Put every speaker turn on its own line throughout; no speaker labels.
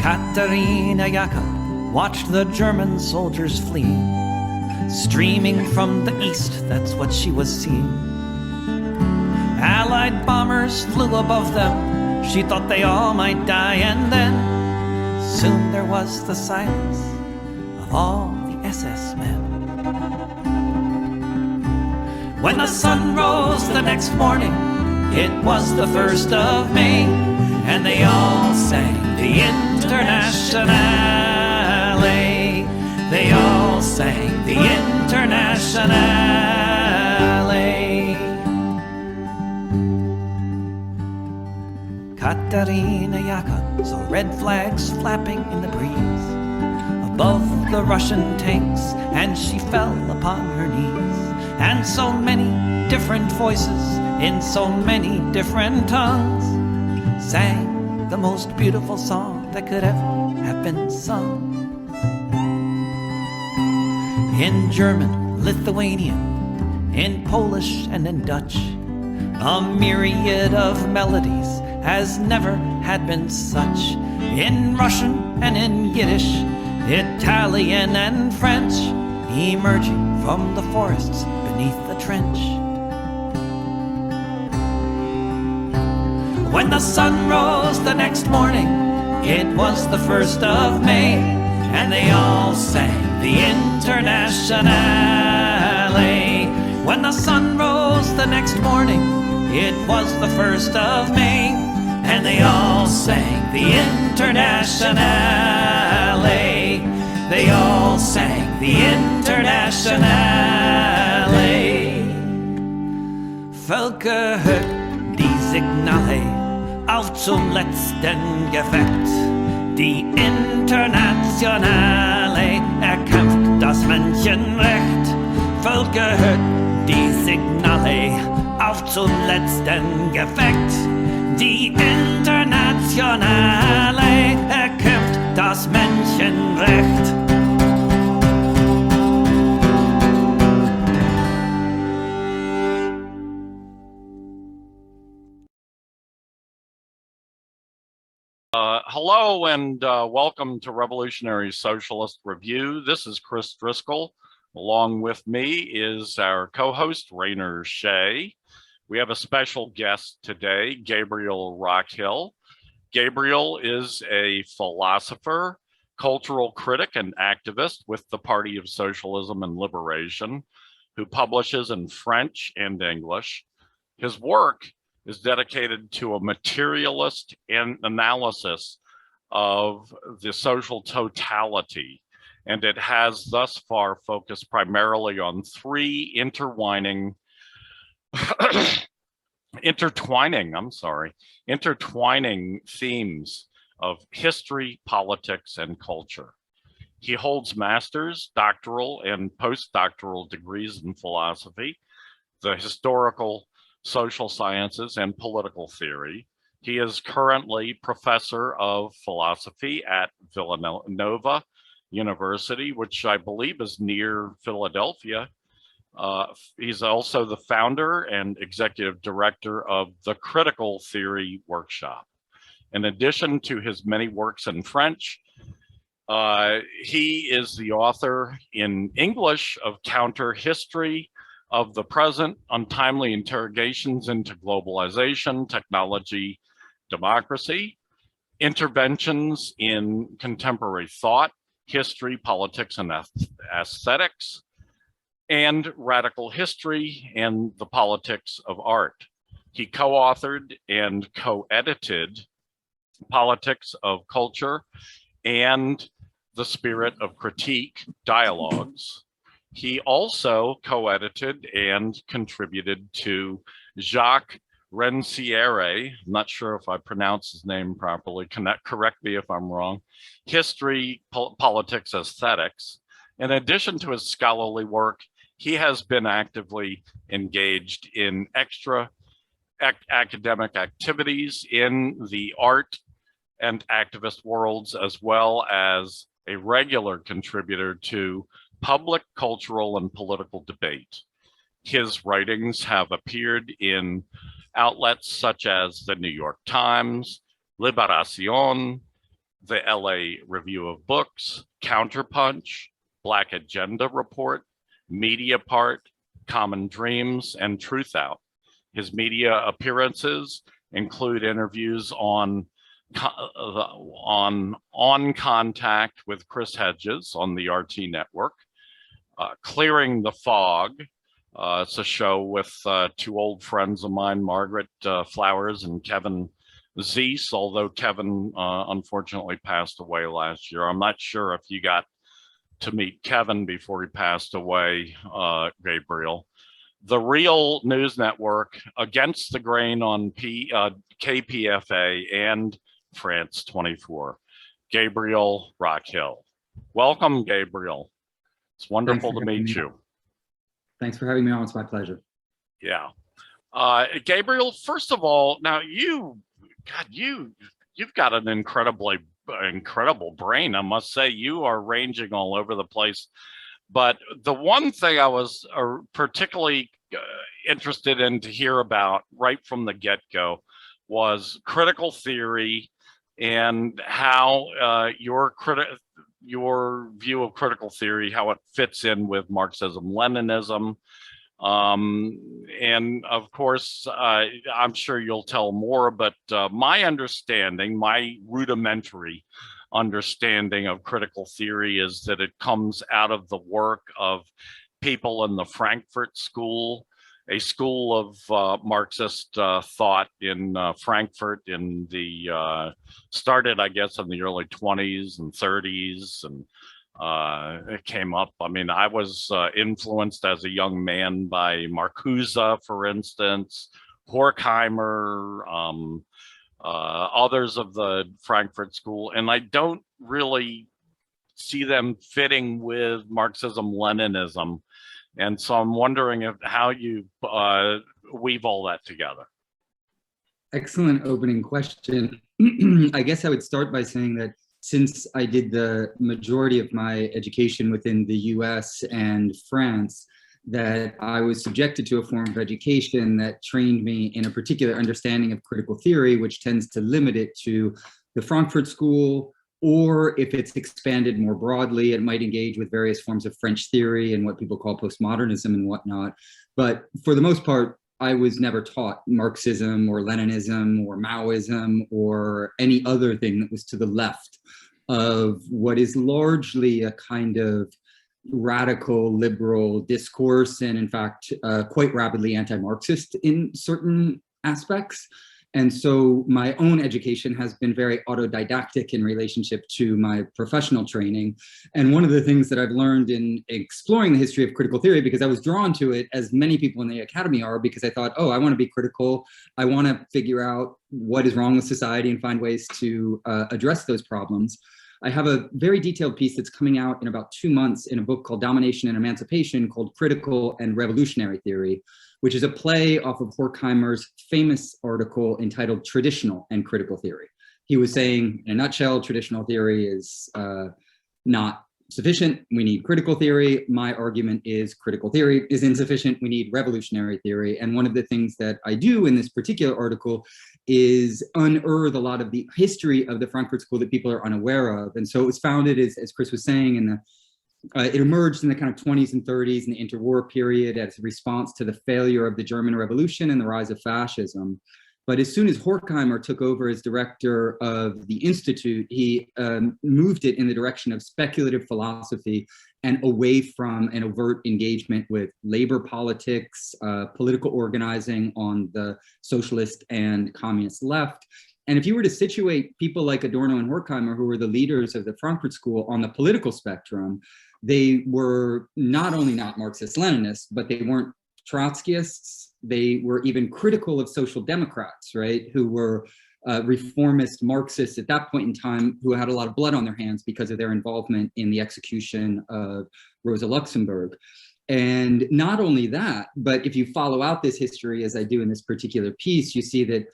Katerina Yaka watched the German soldiers flee. Streaming from the east, that's what she was seeing. Allied bombers flew above them. She thought they all might die, and then soon there was the silence of all the SS men. When the sun rose the next morning, it was the 1st of May, and they all sang the Internationale. They all sang the Internationale. Katerina Yaka saw red flags flapping in the breeze above the Russian tanks, and she fell upon her knees. And so many different voices in so many different tongues sang the most beautiful song that could ever have been sung. In German, Lithuanian, in Polish and in Dutch, a myriad of melodies has never had been such. In Russian and in Yiddish, Italian and French, emerging from the forests beneath the trench. When the sun rose the next morning, it was the 1st of May, and they all sang the Internationale. When the sun rose the next morning, it was the 1st of May, and they all sang the Internationale. They all sang the Internationale. Völker hört die Signale auf zum letzten Gefecht. Die Internationale erkämpft das Menschenrecht. Völker hört die Signale auf zum letzten Gefecht. Die Internationale erkämpft das Menschenrecht.
Hello and welcome to Revolutionary Socialist Review. This is Chris Driscoll. Along with me is our co-host, Rainer Shea. We have a special guest today, Gabriel Rockhill. Gabriel is a philosopher, cultural critic, and activist with the Party of Socialism and Liberation, who publishes in French and English. His work is dedicated to a materialist analysis of the social totality, and it has thus far focused primarily on three intertwining themes of history, politics, and culture. He holds master's, doctoral, and postdoctoral degrees in philosophy, the historical social sciences, and political theory. He is currently professor of philosophy at Villanova University, which I believe is near Philadelphia. He's also the founder and executive director of the Critical Theory Workshop. In addition to his many works in French, he is the author in English of Counter History of the Present, Untimely Interrogations into Globalization, Technology, Democracy, Interventions in Contemporary Thought, History, Politics, and Aesthetics, and Radical History and the Politics of Art. He co-authored and co-edited Politics of Culture and The Spirit of Critique Dialogues. He also co-edited and contributed to Jacques Rancière, I'm not sure if I pronounce his name properly, correct me if I'm wrong, History, Politics, Aesthetics. In addition to his scholarly work, he has been actively engaged in academic activities in the art and activist worlds, as well as a regular contributor to public, cultural, and political debate. His writings have appeared in outlets such as the New York Times, Libération, the LA Review of Books, Counterpunch, Black Agenda Report, Mediapart, Common Dreams, and Truth Out. His media appearances include interviews on Contact with Chris Hedges on the RT network, Clearing the Fog. It's a show with two old friends of mine, Margaret Flowers and Kevin Zeese, although Kevin unfortunately passed away last year. I'm not sure if you got to meet Kevin before he passed away, Gabriel. The Real News Network, Against the Grain on KPFA, and France 24. Gabriel Rockhill. Welcome, Gabriel. It's wonderful to meet you.
Thanks for having me on. It's my pleasure.
Yeah. Gabriel, first of all, now you've got an incredible brain. I must say, you are ranging all over the place. But the one thing I was particularly interested in to hear about right from the get-go was critical theory and how your view of critical theory, how it fits in with Marxism-Leninism. And of course, I'm sure you'll tell more, but my understanding, my rudimentary understanding of critical theory is that it comes out of the work of people in the Frankfurt School, a school of Marxist thought in Frankfurt in the, started, I guess, in the early 20s and 30s, and it came up. I mean, I was influenced as a young man by Marcuse, for instance, Horkheimer, others of the Frankfurt School, and I don't really see them fitting with Marxism-Leninism. And so I'm wondering how you weave all that together.
Excellent opening question. I guess I would start by saying that since I did the majority of my education within the US and France, that I was subjected to a form of education that trained me in a particular understanding of critical theory, which tends to limit it to the Frankfurt School, or if it's expanded more broadly, it might engage with various forms of French theory and what people call postmodernism and whatnot. But for the most part, I was never taught Marxism or Leninism or Maoism or any other thing that was to the left of what is largely a kind of radical liberal discourse, and in fact, quite rapidly anti-Marxist in certain aspects. And so my own education has been very autodidactic in relationship to my professional training. And one of the things that I've learned in exploring the history of critical theory, because I was drawn to it, as many people in the academy are, because I thought, oh, I want to be critical. I want to figure out what is wrong with society and find ways to address those problems. I have a very detailed piece that's coming out in about 2 months in a book called Domination and Emancipation, called Critical and Revolutionary Theory, which is a play off of Horkheimer's famous article entitled Traditional and Critical Theory. He was saying, in a nutshell, traditional theory is not sufficient. We need critical theory. My argument is critical theory is insufficient. We need revolutionary theory. And one of the things that I do in this particular article is unearth a lot of the history of the Frankfurt School that people are unaware of. And so it was founded, as Chris was saying, in the it emerged in the kind of 20s and 30s in the interwar period as a response to the failure of the German Revolution and the rise of fascism. But as soon as Horkheimer took over as director of the Institute, he moved it in the direction of speculative philosophy and away from an overt engagement with labor politics, political organizing on the socialist and communist left. And if you were to situate people like Adorno and Horkheimer, who were the leaders of the Frankfurt School, on the political spectrum, they were not only not Marxist-Leninists, but they weren't Trotskyists. They were even critical of social democrats, right, who were reformist Marxists at that point in time, who had a lot of blood on their hands because of their involvement in the execution of Rosa Luxemburg. And not only that, but if you follow out this history, as I do in this particular piece, you see that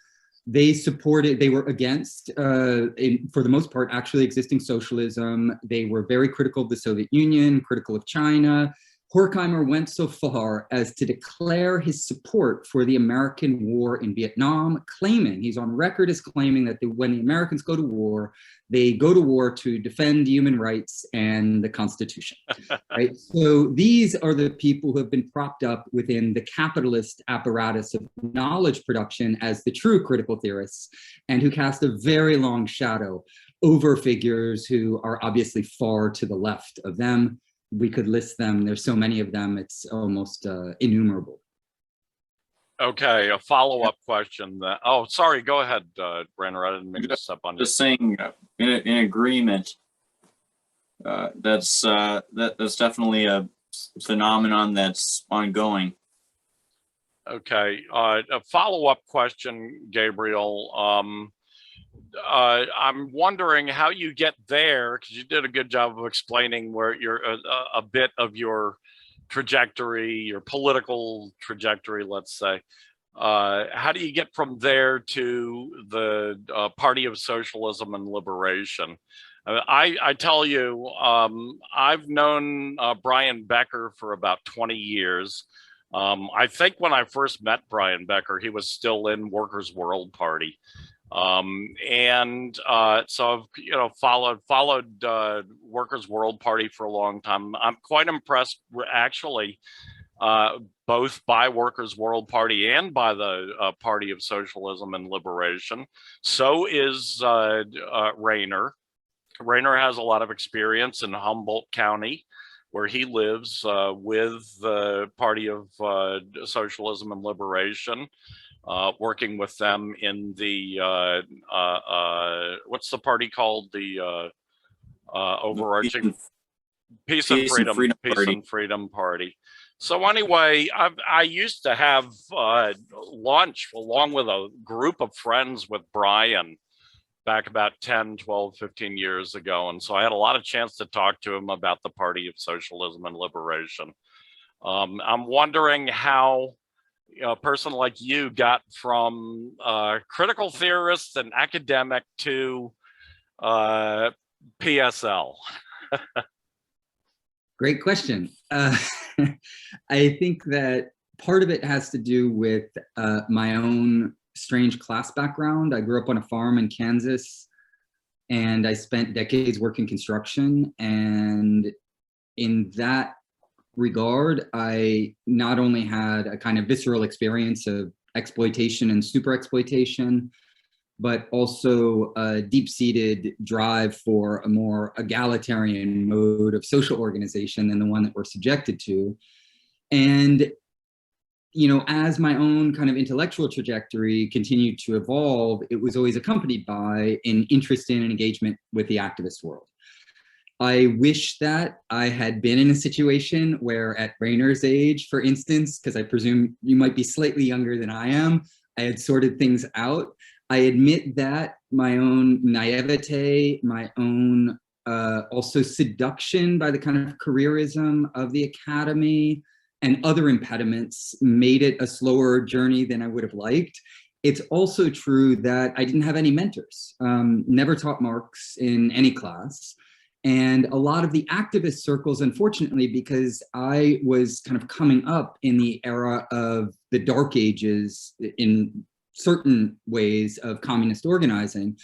they were against, for the most part, actually existing socialism. They were very critical of the Soviet Union, critical of China. Horkheimer went so far as to declare his support for the American war in Vietnam, claiming, he's on record as claiming that when the Americans go to war, they go to war to defend human rights and the Constitution, right? So these are the people who have been propped up within the capitalist apparatus of knowledge production as the true critical theorists, and who cast a very long shadow over figures who are obviously far to the left of them. We could list them. There's so many of them, it's almost innumerable.
Okay, a follow-up question. Oh, sorry, go ahead, Brenner. I didn't mean to step on you.
Just saying, in agreement, that's definitely a phenomenon that's ongoing.
Okay, a follow-up question, Gabriel. I'm wondering how you get there, because you did a good job of explaining where you're a bit of your trajectory, your political trajectory, let's say. How do you get from there to the Party of Socialism and Liberation? I tell you, I've known Brian Becker for about 20 years. I think when I first met Brian Becker, he was still in Workers' World Party. So I've followed Workers' World Party for a long time. I'm quite impressed, actually, both by Workers' World Party and by the Party of Socialism and Liberation. So is Rayner. Rayner has a lot of experience in Humboldt County, where he lives, with the Party of Socialism and Liberation. Working with them in the what's the party called? The overarching Peace and Freedom Party. So anyway, I used to have lunch along with a group of friends with Brian back about 10, 12, 15 years ago. And so I had a lot of chance to talk to him about the Party of Socialism and Liberation. I'm wondering how a person like you got from critical theorist and academic to PSL.
Great question. I think that part of it has to do with my own strange class background. I grew up on a farm in Kansas, and I spent decades working construction. And in that regard, I not only had a kind of visceral experience of exploitation and super exploitation, but also a deep-seated drive for a more egalitarian mode of social organization than the one that we're subjected to. And, you know, as my own kind of intellectual trajectory continued to evolve, it was always accompanied by an interest in and engagement with the activist world. I wish that I had been in a situation where at Rayner's age, for instance, because I presume you might be slightly younger than I am, I had sorted things out. I admit that my own naivete, my own also seduction by the kind of careerism of the academy and other impediments made it a slower journey than I would have liked. It's also true that I didn't have any mentors, never taught Marx in any class. And a lot of the activist circles, unfortunately, because I was kind of coming up in the era of the dark ages in certain ways of communist organizing.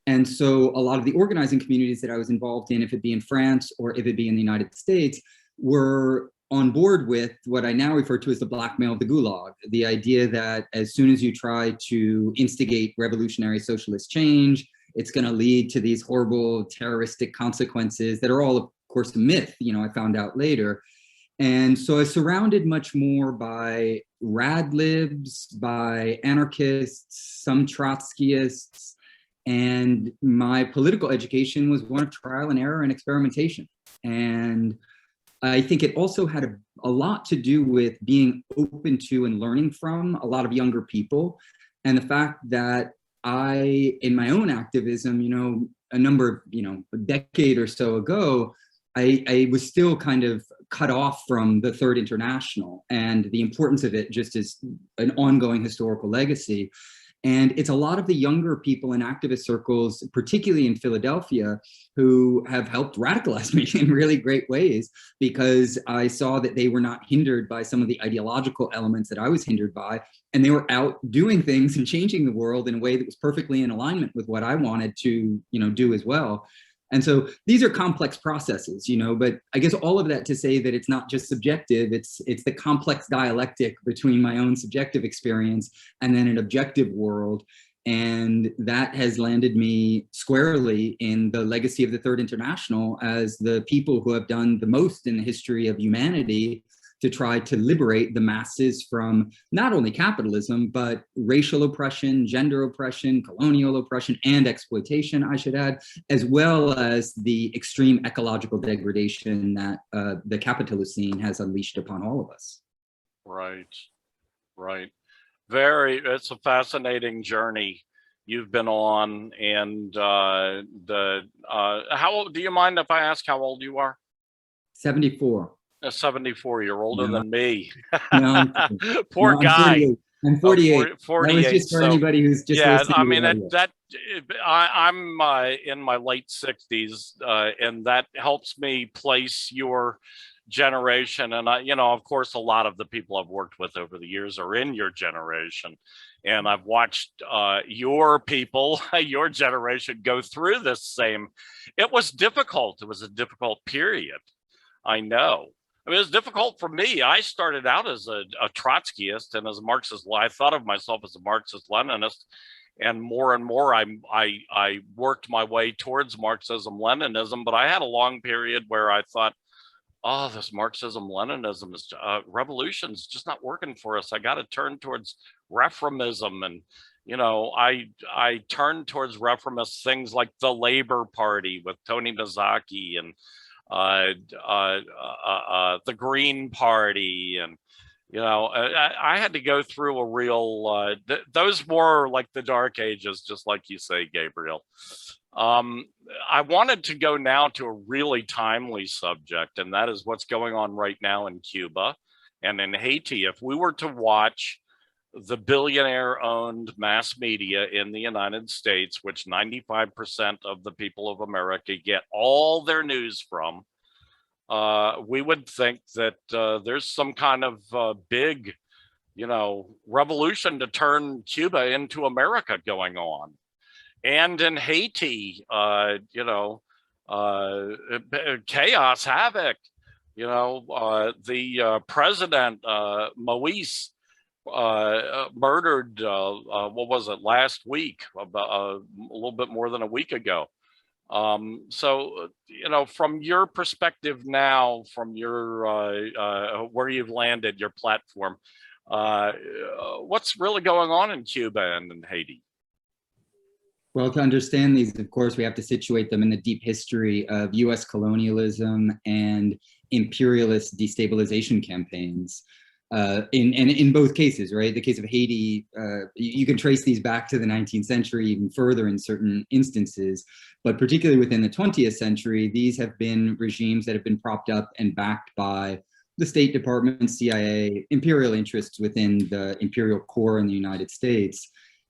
And so a lot of the organizing communities that I was involved in, if it be in France or if it be in the United States, were on board with what I now refer to as the blackmail of the gulag, the idea that as soon as you try to instigate revolutionary socialist change, it's going to lead to these horrible terroristic consequences that are all, of course, a myth, you know, I found out later. And so I was surrounded much more by rad libs, by anarchists, some Trotskyists, and my political education was one of trial and error and experimentation. And I think it also had a lot to do with being open to and learning from a lot of younger people, and the fact that I, in my own activism, you know, a decade or so ago, I was still kind of cut off from the Third International and the importance of it just as an ongoing historical legacy. And it's a lot of the younger people in activist circles, particularly in Philadelphia, who have helped radicalize me in really great ways, because I saw that they were not hindered by some of the ideological elements that I was hindered by. And they were out doing things and changing the world in a way that was perfectly in alignment with what I wanted to, do as well. And so these are complex processes, but I guess all of that to say that it's not just subjective, it's the complex dialectic between my own subjective experience and then an objective world. And that has landed me squarely in the legacy of the Third International as the people who have done the most in the history of humanity to try to liberate the masses from not only capitalism, but racial oppression, gender oppression, colonial oppression, and exploitation, I should add, as well as the extreme ecological degradation that the capitalist scene has unleashed upon all of us.
Right. It's a fascinating journey you've been on. And how old, do you mind if I ask how old you are?
74.
74, you're older than me.
No,
Poor guy.
I'm 48.
48.
That was just for anybody who's just listening.
I mean, I'm in my late 60s, and that helps me place your generation. And of course, a lot of the people I've worked with over the years are in your generation. And I've watched your people, your generation, go through this same. It was difficult. It was a difficult period. I know. I mean, it was difficult for me. I started out as a Trotskyist and as a Marxist. I thought of myself as a Marxist-Leninist, and more I worked my way towards Marxism-Leninism. But I had a long period where I thought, oh, this Marxism-Leninism is revolution's just not working for us. I got to turn towards reformism, and I turned towards reformist things like the Labor Party with Tony Mazzocchi and the Green Party, and I had to go through a real those were like the dark ages, just like you say, Gabriel. I wanted to go now to a really timely subject, and that is what's going on right now in Cuba and in Haiti. If we were to watch the billionaire-owned mass media in the United States, which 95% of the people of America get all their news from, we would think that there's some kind of big, revolution to turn Cuba into America going on. And in Haiti, chaos, havoc. The president, Moise, murdered, what was it, last week, about a little bit more than a week ago. So, from your perspective now, from your where you've landed, your platform, what's really going on in Cuba and in Haiti?
Well, to understand these, of course, we have to situate them in the deep history of US colonialism and imperialist destabilization campaigns. In both cases, right? The case of Haiti, you can trace these back to the 19th century, even further in certain instances, but particularly within the 20th century, these have been regimes that have been propped up and backed by the State Department, CIA, imperial interests within the imperial core in the United States.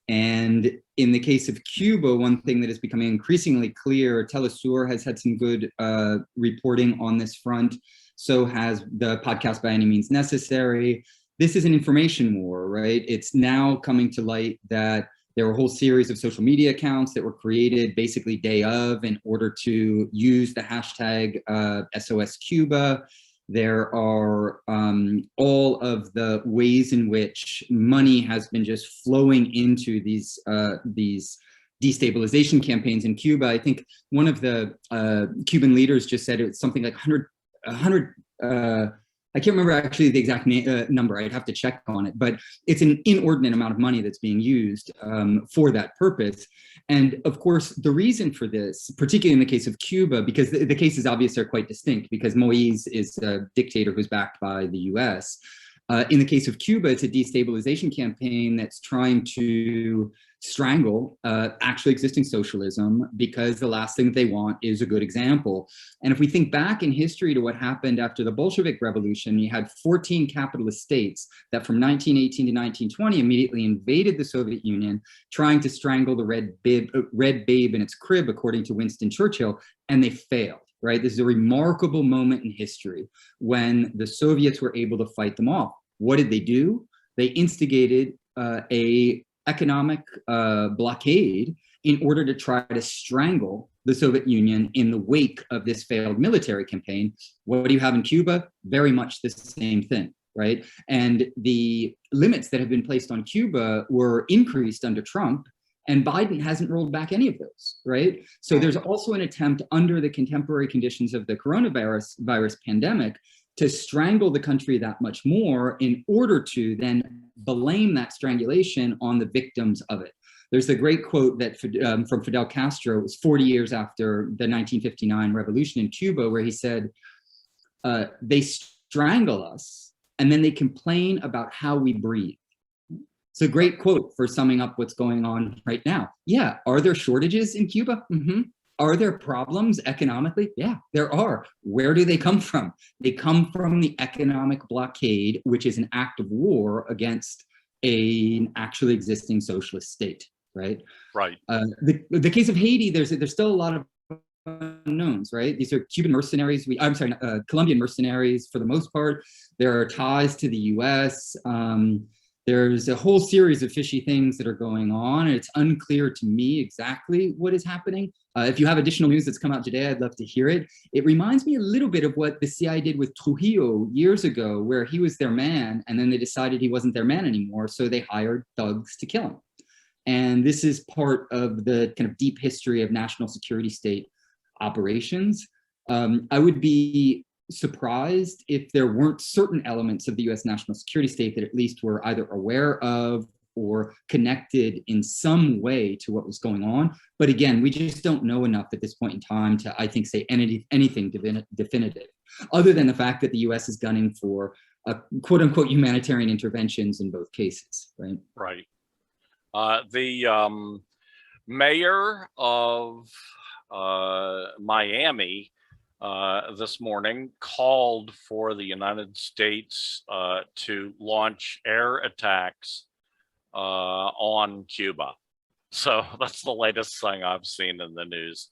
And in the case of Cuba, one thing that is becoming increasingly clear, Telesur has had some good reporting on this front. So has the podcast By Any Means Necessary. This is an information war, right? It's now coming to light that there were a whole series of social media accounts that were created basically day of in order to use the hashtag SOS Cuba. There are all of the ways in which money has been just flowing into these destabilization campaigns in Cuba. I think one of the Cuban leaders just said it's something like 100, I can't remember actually the exact number, I'd have to check on it, but it's an inordinate amount of money that's being used for that purpose. And of course, the reason for this, particularly in the case of Cuba, because the cases obviously are quite distinct, because Moise is a dictator who's backed by the US. In the case of Cuba, it's a destabilization campaign that's trying to strangle actually existing socialism, because the last thing they want is a good example. And if we think back in history to what happened after the Bolshevik Revolution, you had 14 capitalist states that from 1918 to 1920 immediately invaded the Soviet Union, trying to strangle the red babe in its crib, according to Winston Churchill, and they failed. Right? This is a remarkable moment in history when the Soviets were able to fight them off. What did they do? They instigated a economic blockade in order to try to strangle the Soviet Union in the wake of this failed military campaign. What do you have in Cuba? Very much the same thing, right? And the limits that have been placed on Cuba were increased under Trump, and Biden hasn't rolled back any of those, right? So there's also an attempt under the contemporary conditions of the coronavirus pandemic to strangle the country that much more in order to then blame that strangulation on the victims of it. There's a great quote that from Fidel Castro, it was 40 years after the 1959 revolution in Cuba, where he said, they strangle us and then they complain about how we breathe. It's a great quote for summing up what's going on right now. Yeah, are there shortages in Cuba? Mm-hmm. Are there problems economically? Yeah, there are. Where do they come from? They come from the economic blockade, which is an act of war against an actually existing socialist state, right?
Right.
The case of Haiti, there's still a lot of unknowns, right? These are Cuban mercenaries. Colombian mercenaries for the most part. There are ties to the U.S. There's a whole series of fishy things that are going on, and it's unclear to me exactly what is happening. If you have additional news that's come out today, I'd love to hear it. It reminds me a little bit of what the CIA did with Trujillo years ago, where he was their man, and then they decided he wasn't their man anymore, so they hired thugs to kill him. And this is part of the kind of deep history of national security state operations. I would be surprised if there weren't certain elements of the US national security state that at least were either aware of or connected in some way to what was going on. But again, we just don't know enough at this point in time to, I think, say anything definitive, other than the fact that the US is gunning for quote unquote humanitarian interventions in both cases, right?
Right. The mayor of Miami this morning called for the United States to launch air attacks on Cuba. So that's the latest thing I've seen in the news.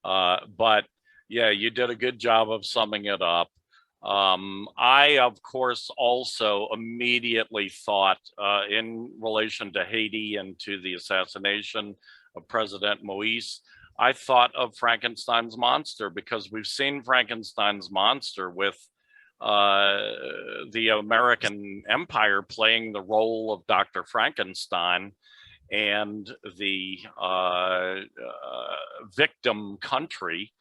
But yeah, you did a good job of summing it up. I, of course, also immediately thought in relation to Haiti and to the assassination of President Moïse, I thought of Frankenstein's monster, because we've seen Frankenstein's monster with the American empire playing the role of Dr. Frankenstein, and the victim country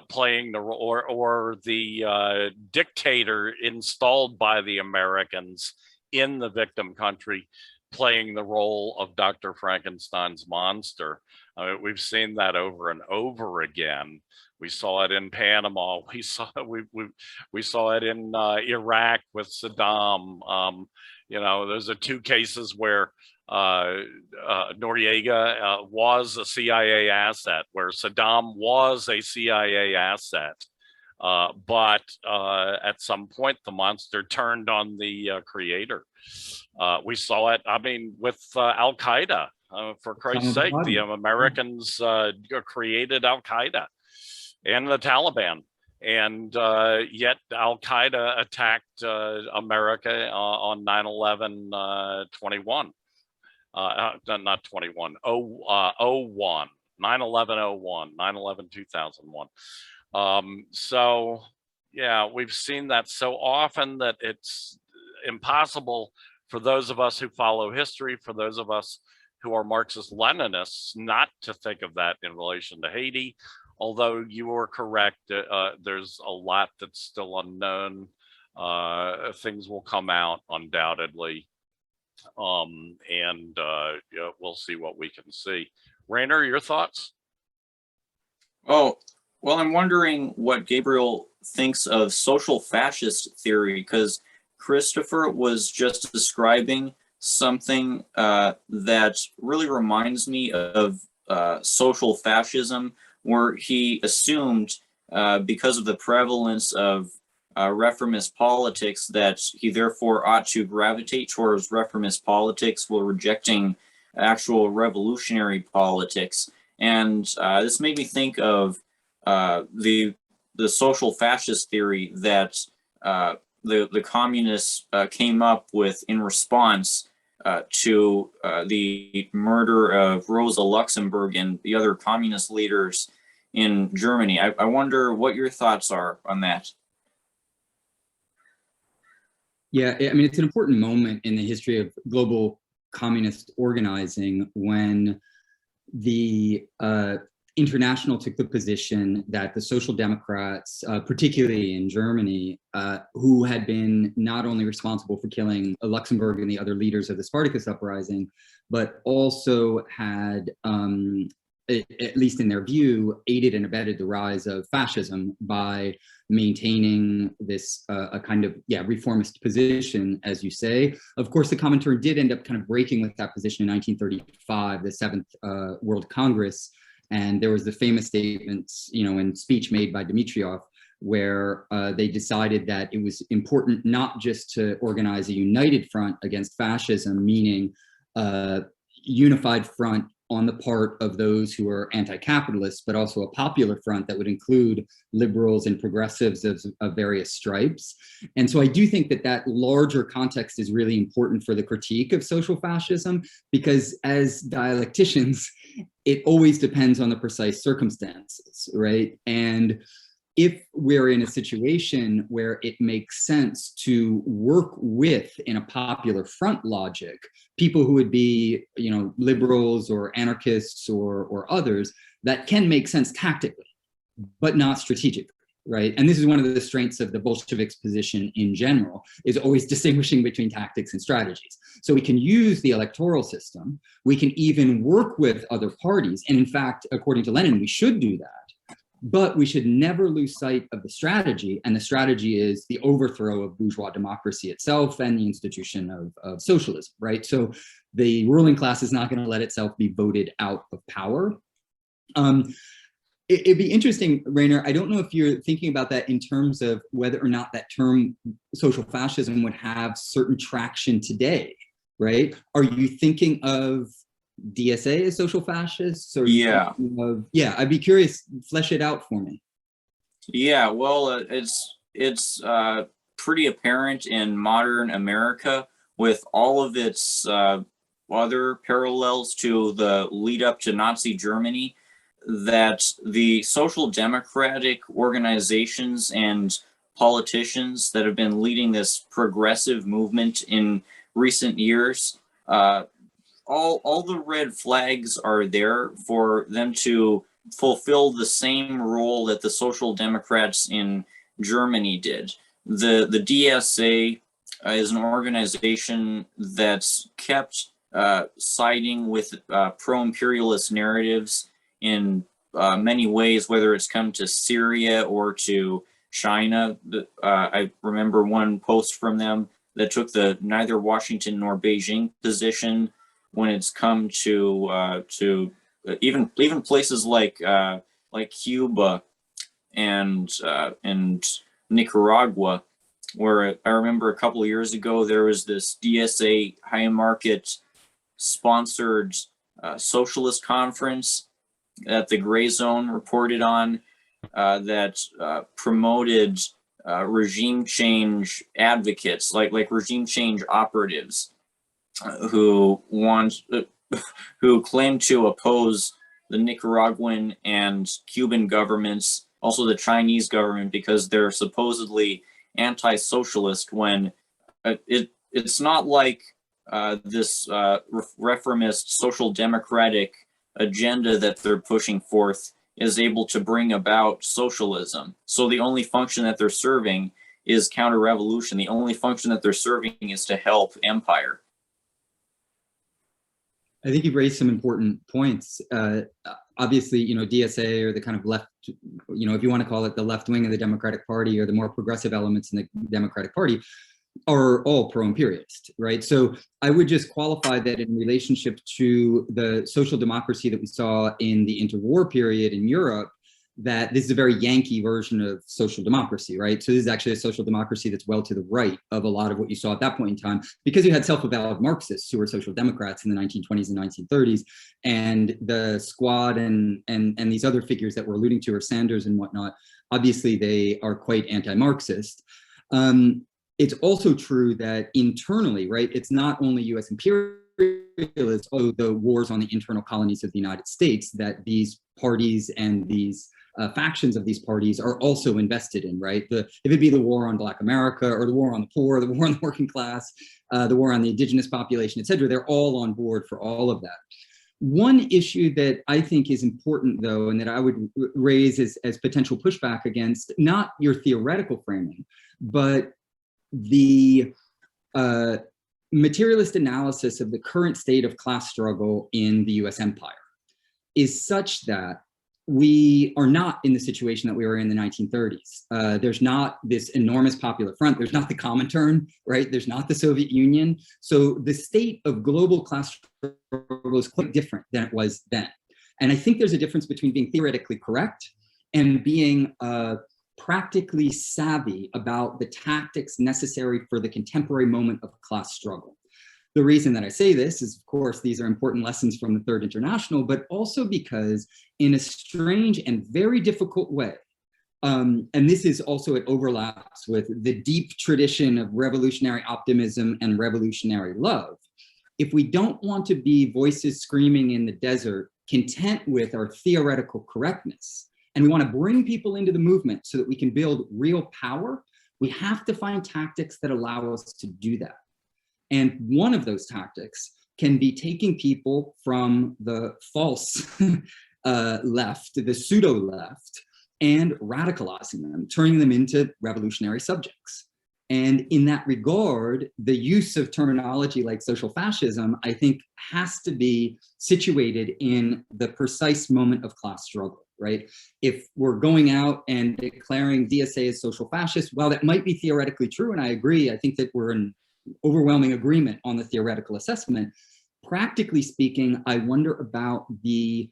playing the role, or the dictator installed by the Americans in the victim country playing the role of Dr. Frankenstein's monster. We've seen that over and over again. We saw it in Panama. We saw it in Iraq with Saddam. Those are two cases where Noriega was a CIA asset, where Saddam was a CIA asset. But at some point, the monster turned on the creator. We saw it, with Al-Qaeda. For Christ's sake, the Americans created Al-Qaeda and the Taliban. And yet Al-Qaeda attacked America on 9/11/21. Not 21, 01, 9/11/01, 9/11/2001. So yeah, we've seen that so often that it's impossible for those of us who follow history, for those of us who are Marxist-Leninists, not to think of that in relation to Haiti. Although you are correct, there's a lot that's still unknown. Things will come out undoubtedly. And we'll see what we can see. Rainer, your thoughts?
Oh, well, I'm wondering what Gabriel thinks of social fascist theory, because Christopher was just describing something that really reminds me of social fascism, where he assumed, because of the prevalence of reformist politics, that he therefore ought to gravitate towards reformist politics while rejecting actual revolutionary politics. And this made me think of the social fascist theory that the communists came up with in response to the murder of Rosa Luxemburg and the other communist leaders in Germany. I wonder what your thoughts are on that.
Yeah, I mean, it's an important moment in the history of global communist organizing when the International took the position that the Social Democrats, particularly in Germany, who had been not only responsible for killing Luxemburg and the other leaders of the Spartacus uprising, but also had, at least in their view, aided and abetted the rise of fascism by maintaining this a kind of reformist position, as you say. Of course, the Comintern did end up kind of breaking with that position in 1935, the Seventh World Congress. And there was the famous statement, and speech made by Dmitriev, where they decided that it was important not just to organize a united front against fascism, meaning a unified front on the part of those who are anti-capitalist, but also a popular front that would include liberals and progressives of various stripes. And so I do think that that larger context is really important for the critique of social fascism, because as dialecticians, it always depends on the precise circumstances, right? And if we're in a situation where it makes sense to work with, in a popular front logic, people who would be, liberals or anarchists or others, that can make sense tactically, but not strategically, right? And this is one of the strengths of the Bolsheviks' position in general, is always distinguishing between tactics and strategies. So we can use the electoral system, we can even work with other parties, and in fact, according to Lenin, we should do that. But we should never lose sight of the strategy, and the strategy is the overthrow of bourgeois democracy itself and the institution of socialism, right? So the ruling class is not going to let itself be voted out of power. It'd be interesting, Rainer, I don't know if you're thinking about that in terms of whether or not that term social fascism would have certain traction today, right? Are you thinking of DSA as social fascists, or I'd be curious, flesh it out for me.
Yeah, well, it's pretty apparent in modern America, with all of its other parallels to the lead up to Nazi Germany, that the social democratic organizations and politicians that have been leading this progressive movement in recent years, all the red flags are there for them to fulfill the same role that the Social Democrats in Germany did. The DSA is an organization that's kept siding with pro-imperialist narratives in many ways, whether it's come to Syria or to China. I remember one post from them that took the neither Washington nor Beijing position when it's come to even places like Cuba and Nicaragua, where I remember a couple of years ago there was this DSA high market sponsored socialist conference that the Gray Zone reported on, that promoted regime change advocates, like regime change operatives, who claim to oppose the Nicaraguan and Cuban governments, also the Chinese government, because they're supposedly anti-socialist, when it's not like this reformist social democratic agenda that they're pushing forth is able to bring about socialism. So the only function that they're serving is counter-revolution. The only function that they're serving is to help empire.
I think you've raised some important points. Obviously, DSA, or the kind of left, if you want to call it the left wing of the Democratic Party, or the more progressive elements in the Democratic Party, are all pro-imperialist, right? So I would just qualify that in relationship to the social democracy that we saw in the interwar period in Europe, that this is a very Yankee version of social democracy, right? So this is actually a social democracy that's well to the right of a lot of what you saw at that point in time, because you had self-avowed Marxists who were social democrats in the 1920s and 1930s, and the Squad and these other figures that we're alluding to, or Saunders and whatnot, obviously they are quite anti-Marxist. It's also true that internally, right, it's not only US imperialists, although the wars on the internal colonies of the United States that these parties and these factions of these parties are also invested in, right? If it be the war on Black America, or the war on the poor, the war on the working class, the war on the indigenous population, et cetera, they're all on board for all of that. One issue that I think is important, though, and that I would raise as potential pushback against, not your theoretical framing, but the materialist analysis of the current state of class struggle in the US empire is such that we are not in the situation that we were in the 1930s. There's not this enormous popular front. There's not the Comintern, right? There's not the Soviet Union. So the state of global class struggle is quite different than it was then. And I think there's a difference between being theoretically correct and being practically savvy about the tactics necessary for the contemporary moment of class struggle. The reason that I say this is, of course, these are important lessons from the Third International, but also because in a strange and very difficult way, and this is also, it overlaps with the deep tradition of revolutionary optimism and revolutionary love. If we don't want to be voices screaming in the desert, content with our theoretical correctness, and we want to bring people into the movement so that we can build real power, we have to find tactics that allow us to do that. And one of those tactics can be taking people from the false left, the pseudo left, and radicalizing them, turning them into revolutionary subjects. And in that regard, the use of terminology like social fascism, I think, has to be situated in the precise moment of class struggle, right? If we're going out and declaring DSA as social fascist, while that might be theoretically true, and I agree, I think that we're in overwhelming agreement on the theoretical assessment, practically speaking, I wonder about the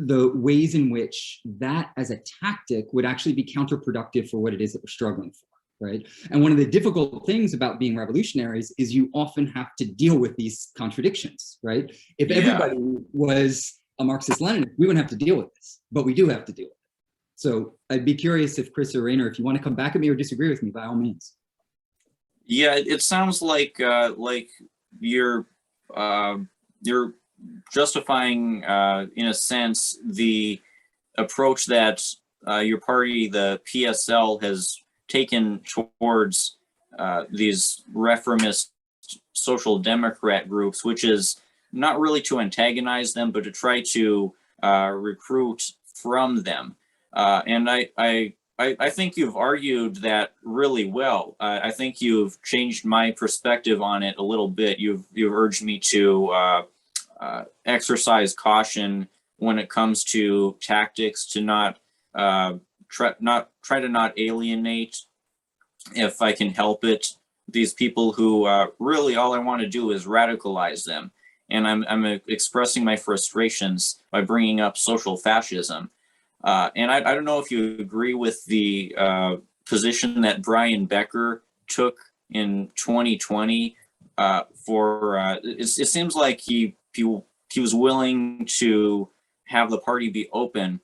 ways in which that as a tactic would actually be counterproductive for what it is that we're struggling for, right? And one of the difficult things about being revolutionaries is you often have to deal with these contradictions, right? If everybody was a Marxist-Leninist, we wouldn't have to deal with this, but we do have to deal with it. So I'd be curious if Chris or Rainer, if you want to come back at me or disagree with me, by all means.
Yeah, it sounds like you're justifying, in a sense, the approach that your party, the PSL, has taken towards these reformist social democrat groups, which is not really to antagonize them, but to try to recruit from them. And I think you've argued that really well. I think you've changed my perspective on it a little bit. You've urged me to exercise caution when it comes to tactics, to not try to not alienate, if I can help it, these people who really all I want to do is radicalize them. And I'm expressing my frustrations by bringing up social fascism. And I don't know if you agree with the position that Brian Becker took in 2020. It seems like he was willing to have the party be open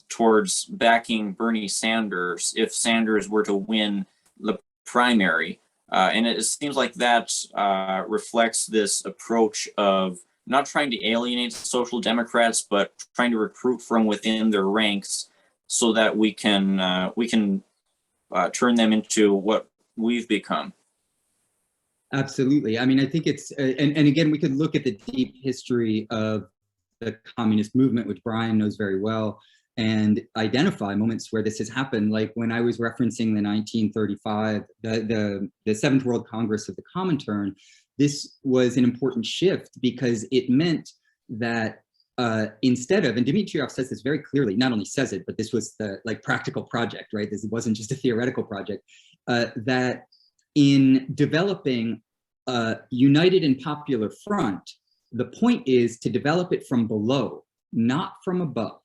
towards backing Bernie Sanders if Sanders were to win the primary. And it seems like that reflects this approach of not trying to alienate social democrats, but trying to recruit from within their ranks so that we can turn them into what we've become.
Absolutely. I mean, I think it's, and again, we could look at the deep history of the communist movement, which Brian knows very well, and identify moments where this has happened. Like when I was referencing the 1935, the Seventh World Congress of the Comintern, this was an important shift because it meant that instead of, and Dmitriev says this very clearly, not only says it, but this was the practical project, right? This wasn't just a theoretical project, that in developing a united and popular front, the point is to develop it from below, not from above,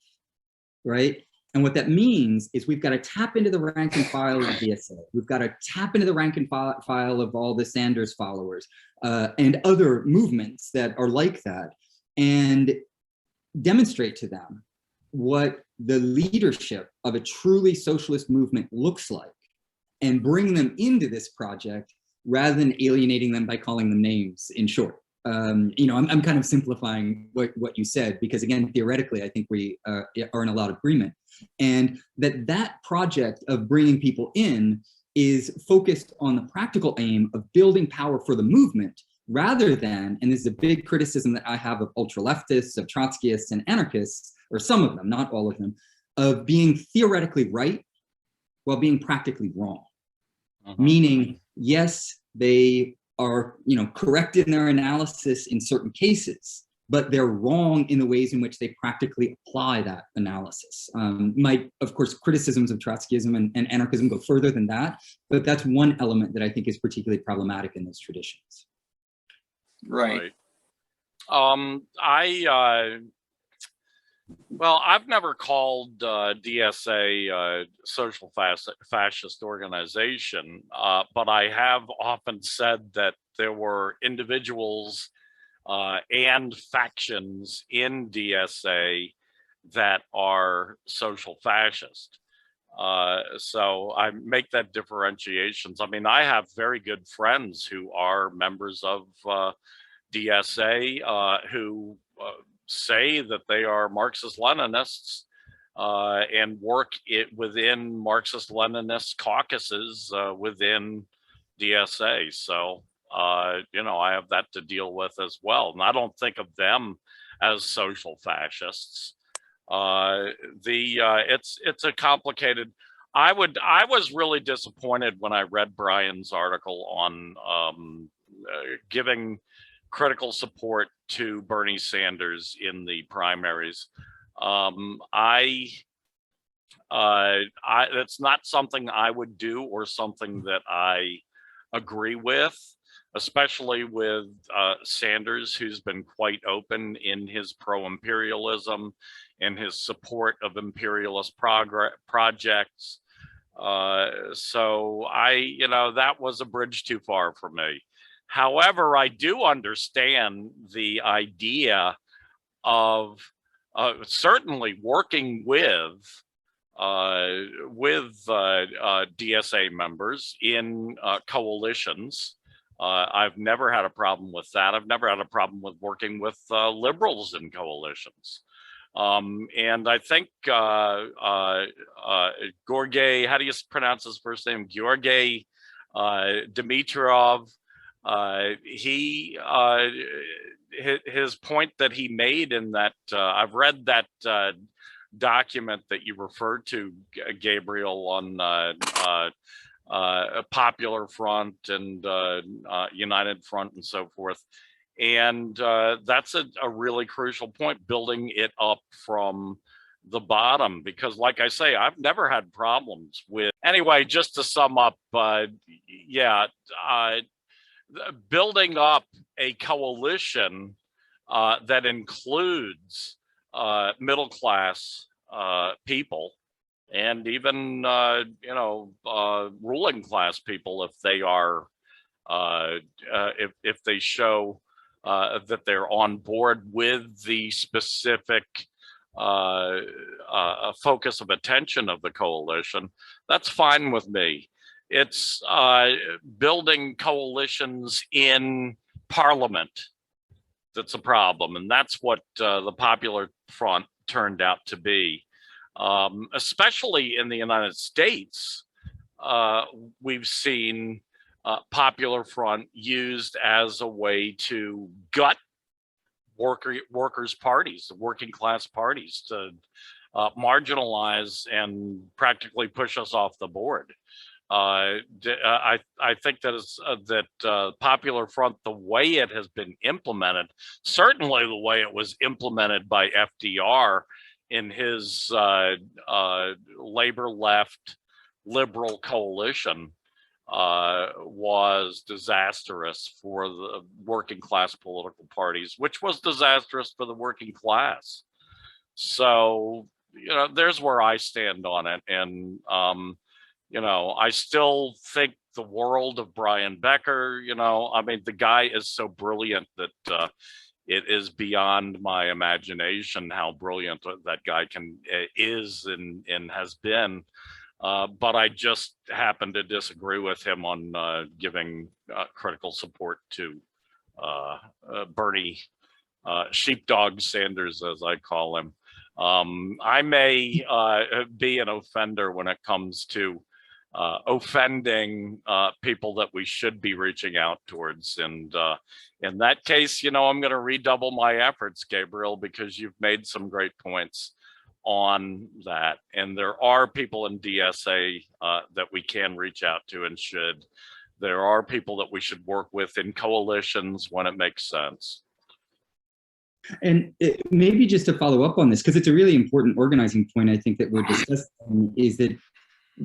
right? And what that means is we've got to tap into the rank and file of DSA. We've got to tap into the rank and file of all the Saunders followers and other movements that are like that, and demonstrate to them what the leadership of a truly socialist movement looks like, and bring them into this project rather than alienating them by calling them names, in short. You know, I'm kind of simplifying what you said, because again, theoretically, I think we are in a lot of agreement. And that project of bringing people in is focused on the practical aim of building power for the movement, rather than, and this is a big criticism that I have of ultra-leftists, of Trotskyists and anarchists, or some of them, not all of them, of being theoretically right while being practically wrong. Meaning, yes, they are, you know, correct in their analysis in certain cases, but they're wrong in the ways in which they practically apply that analysis. Of course, criticisms of Trotskyism and anarchism go further than that, but that's one element that I think is particularly problematic in those traditions.
Right.
Well, I've never called DSA a social fascist organization, but I have often said that there were individuals and factions in DSA that are social fascist. So I make that differentiations. I mean, I have very good friends who are members of DSA who say that they are Marxist-Leninists and work within Marxist-Leninist caucuses within DSA. So, you know, I have that to deal with as well. And I don't think of them as social fascists. It's a complicated. I was really disappointed when I read Brian's article on giving critical support to Bernie Sanders in the primaries. That's not something I would do or something that I agree with, especially with Sanders, who's been quite open in his pro-imperialism and his support of imperialist projects. So you know, that was a bridge too far for me. However, I do understand the idea of certainly working with DSA members in coalitions. I've never had a problem with that. I've never had a problem with working with liberals in coalitions. And I think Georgy, how do you pronounce his first name? Georgy Dimitrov. His point that he made in that, I've read that document that you referred to, Gabriel, on a Popular Front and United Front and so forth. And that's a really crucial point, building it up from the bottom, because like I say, I've never had problems with. Anyway, just to sum up, building up a coalition that includes middle class people and even you know, ruling class people, if they are if they show that they're on board with the specific focus of attention of the coalition, that's fine with me. It's building coalitions in parliament that's a problem, and that's what the Popular Front turned out to be. Especially in the United States, we've seen Popular Front used as a way to gut workers' parties, working class parties, to marginalize and practically push us off the board. I think that is that Popular Front, the way it has been implemented, certainly the way it was implemented by FDR in his labor left liberal coalition, was disastrous for the working class political parties, which was disastrous for the working class. So, there's where I stand on it. And, I still think the world of Brian Becker. I mean, the guy is so brilliant that it is beyond my imagination how brilliant that guy is and has been. But I just happen to disagree with him on giving critical support to Bernie Sheepdog Sanders, as I call him. I may be an offender when it comes to offending people that we should be reaching out towards. And in that case, I'm going to redouble my efforts, Gabriel, because you've made some great points on that. And there are people in DSA that we can reach out to and should. There are people that we should work with in coalitions when it makes sense.
And maybe just to follow up on this, because it's a really important organizing point, I think, that we're discussing, is that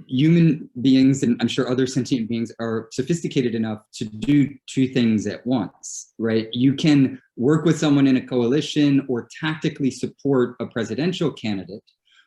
human beings, and I'm sure other sentient beings, are sophisticated enough to do two things at once, right? You can work with someone in a coalition or tactically support a presidential candidate,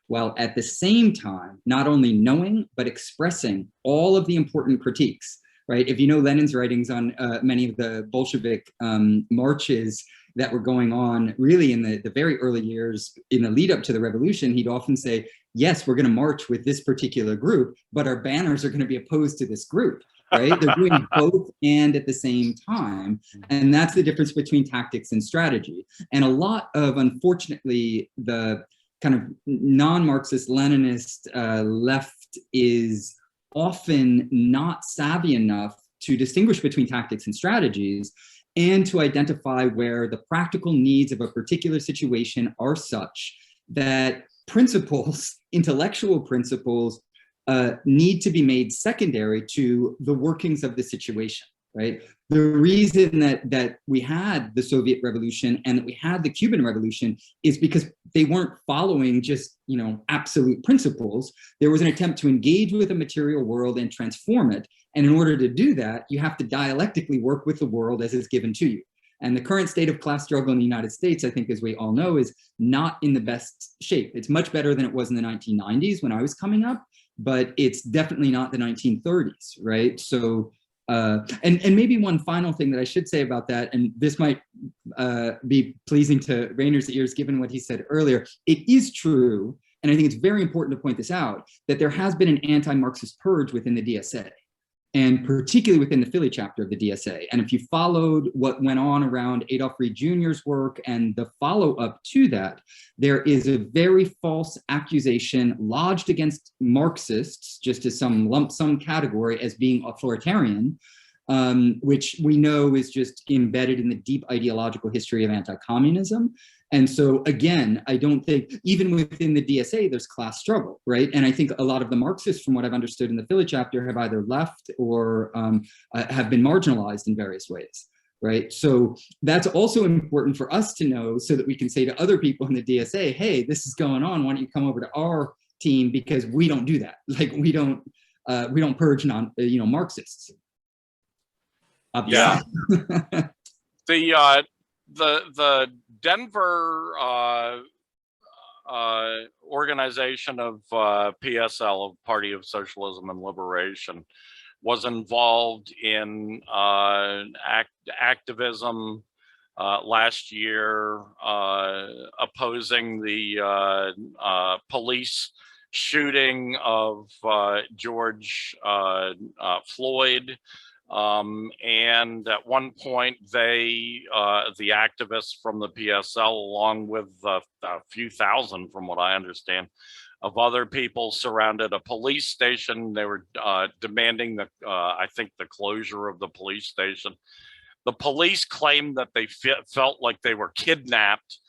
while at the same time, not only knowing, but expressing all of the important critiques, right? If you know Lenin's writings on many of the Bolshevik marches that were going on really in the very early years in the lead up to the revolution, he'd often say, yes, we're going to march with this particular group, but our banners are going to be opposed to this group, right? They're doing both and at the same time. And that's the difference between tactics and strategy. And a lot of, unfortunately, the kind of non-Marxist Leninist left is often not savvy enough to distinguish between tactics and strategies, and to identify where the practical needs of a particular situation are such that principles, intellectual principles, need to be made secondary to the workings of the situation, right? The reason that we had the Soviet Revolution and that we had the Cuban Revolution is because they weren't following just, absolute principles. There was an attempt to engage with the material world and transform it. And in order to do that, you have to dialectically work with the world as it's given to you. And the current state of class struggle in the United States, I think, as we all know, is not in the best shape. It's much better than it was in the 1990s when I was coming up, but it's definitely not the 1930s, right? So, and maybe one final thing that I should say about that, and this might be pleasing to Rainer's ears given what he said earlier, it is true, and I think it's very important to point this out, that there has been an anti-Marxist purge within the DSA, and particularly within the Philly chapter of the DSA. And if you followed what went on around Adolph Reed Jr.'s work and the follow-up to that, there is a very false accusation lodged against Marxists, just as some lump sum category, as being authoritarian, which we know is just embedded in the deep ideological history of anti-communism. And so again, I don't think, even within the DSA, there's class struggle, right? And I think a lot of the Marxists, from what I've understood in the Philly chapter, have either left or have been marginalized in various ways, right? So that's also important for us to know, so that we can say to other people in the DSA, hey, this is going on, why don't you come over to our team, because we don't do that. Like we don't purge Marxists.
Yeah. The Denver organization of PSL, Party of Socialism and Liberation, was involved in activism last year, opposing the police shooting of George Floyd. And at one point, the activists from the PSL, along with a few thousand, from what I understand, of other people, surrounded a police station. They were demanding I think, the closure of the police station. The police claimed that they felt like they were kidnapped.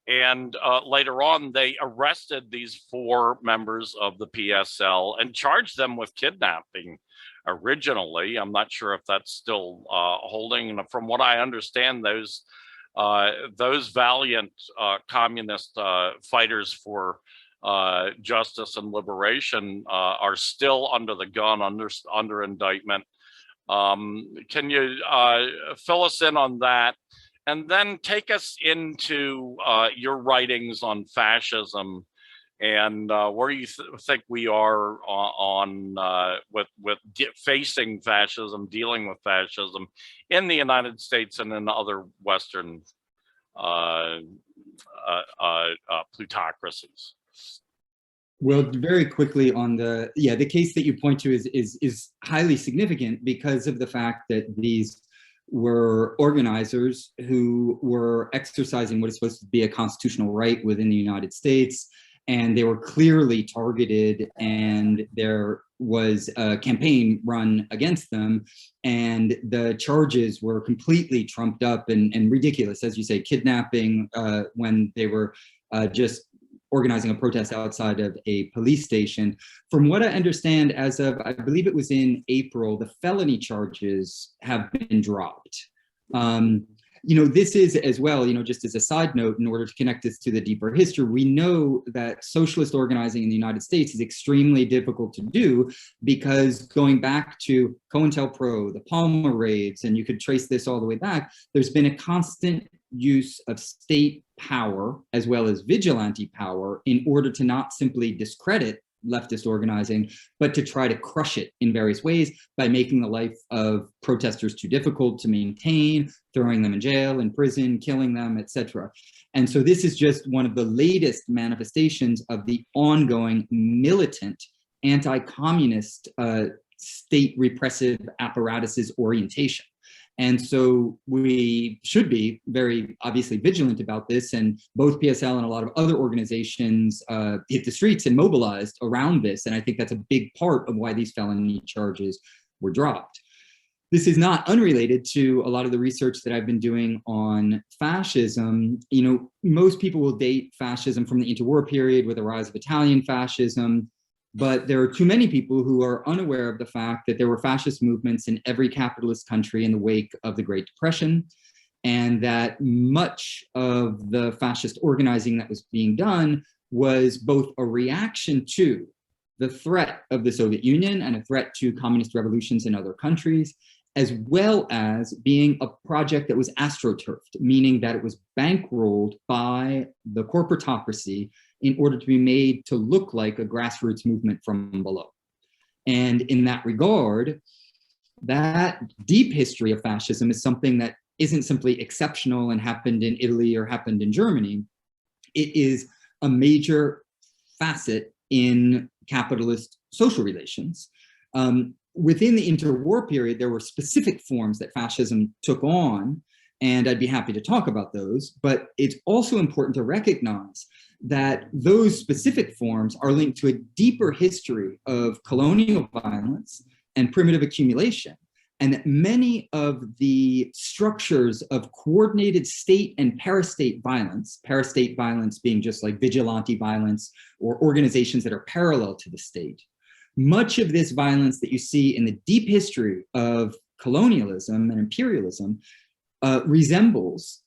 And later on, they arrested these 4 members of the PSL and charged them with kidnapping. Originally, I'm not sure if that's still holding. And from what I understand, those valiant communist fighters for justice and liberation are still under the gun, under indictment, Can you fill us in on that? And then take us into your writings on fascism and where you think we are with facing fascism, dealing with fascism in the United States and in other Western plutocracies.
Well, very quickly on the case that you point to is highly significant because of the fact that these were organizers who were exercising what is supposed to be a constitutional right within the United States, and they were clearly targeted, and there was a campaign run against them, and the charges were completely trumped up and ridiculous, as you say, kidnapping when they were just organizing a protest outside of a police station. From what I understand, as of, I believe it was in April, the felony charges have been dropped. This is as well, just as a side note, in order to connect this to the deeper history, we know that socialist organizing in the United States is extremely difficult to do because going back to COINTELPRO, the Palmer raids, and you could trace this all the way back, there's been a constant use of state power as well as vigilante power in order to not simply discredit leftist organizing, but to try to crush it in various ways by making the life of protesters too difficult to maintain, throwing them in jail, in prison, killing them, etc. And so this is just one of the latest manifestations of the ongoing militant anti-communist state repressive apparatuses orientation. And so we should be very obviously vigilant about this, and both PSL and a lot of other organizations hit the streets and mobilized around this. And I think that's a big part of why these felony charges were dropped. This is not unrelated to a lot of the research that I've been doing on fascism. Most people will date fascism from the interwar period with the rise of Italian fascism. But there are too many people who are unaware of the fact that there were fascist movements in every capitalist country in the wake of the Great Depression, and that much of the fascist organizing that was being done was both a reaction to the threat of the Soviet Union and a threat to communist revolutions in other countries, as well as being a project that was astroturfed, meaning that it was bankrolled by the corporatocracy in order to be made to look like a grassroots movement from below. And in that regard, that deep history of fascism is something that isn't simply exceptional and happened in Italy or happened in Germany. It is a major facet in capitalist social relations. Within the interwar period, there were specific forms that fascism took on, and I'd be happy to talk about those, but it's also important to recognize that those specific forms are linked to a deeper history of colonial violence and primitive accumulation, and that many of the structures of coordinated state and parastate violence being just like vigilante violence or organizations that are parallel to the state, much of this violence that you see in the deep history of colonialism and imperialism resembles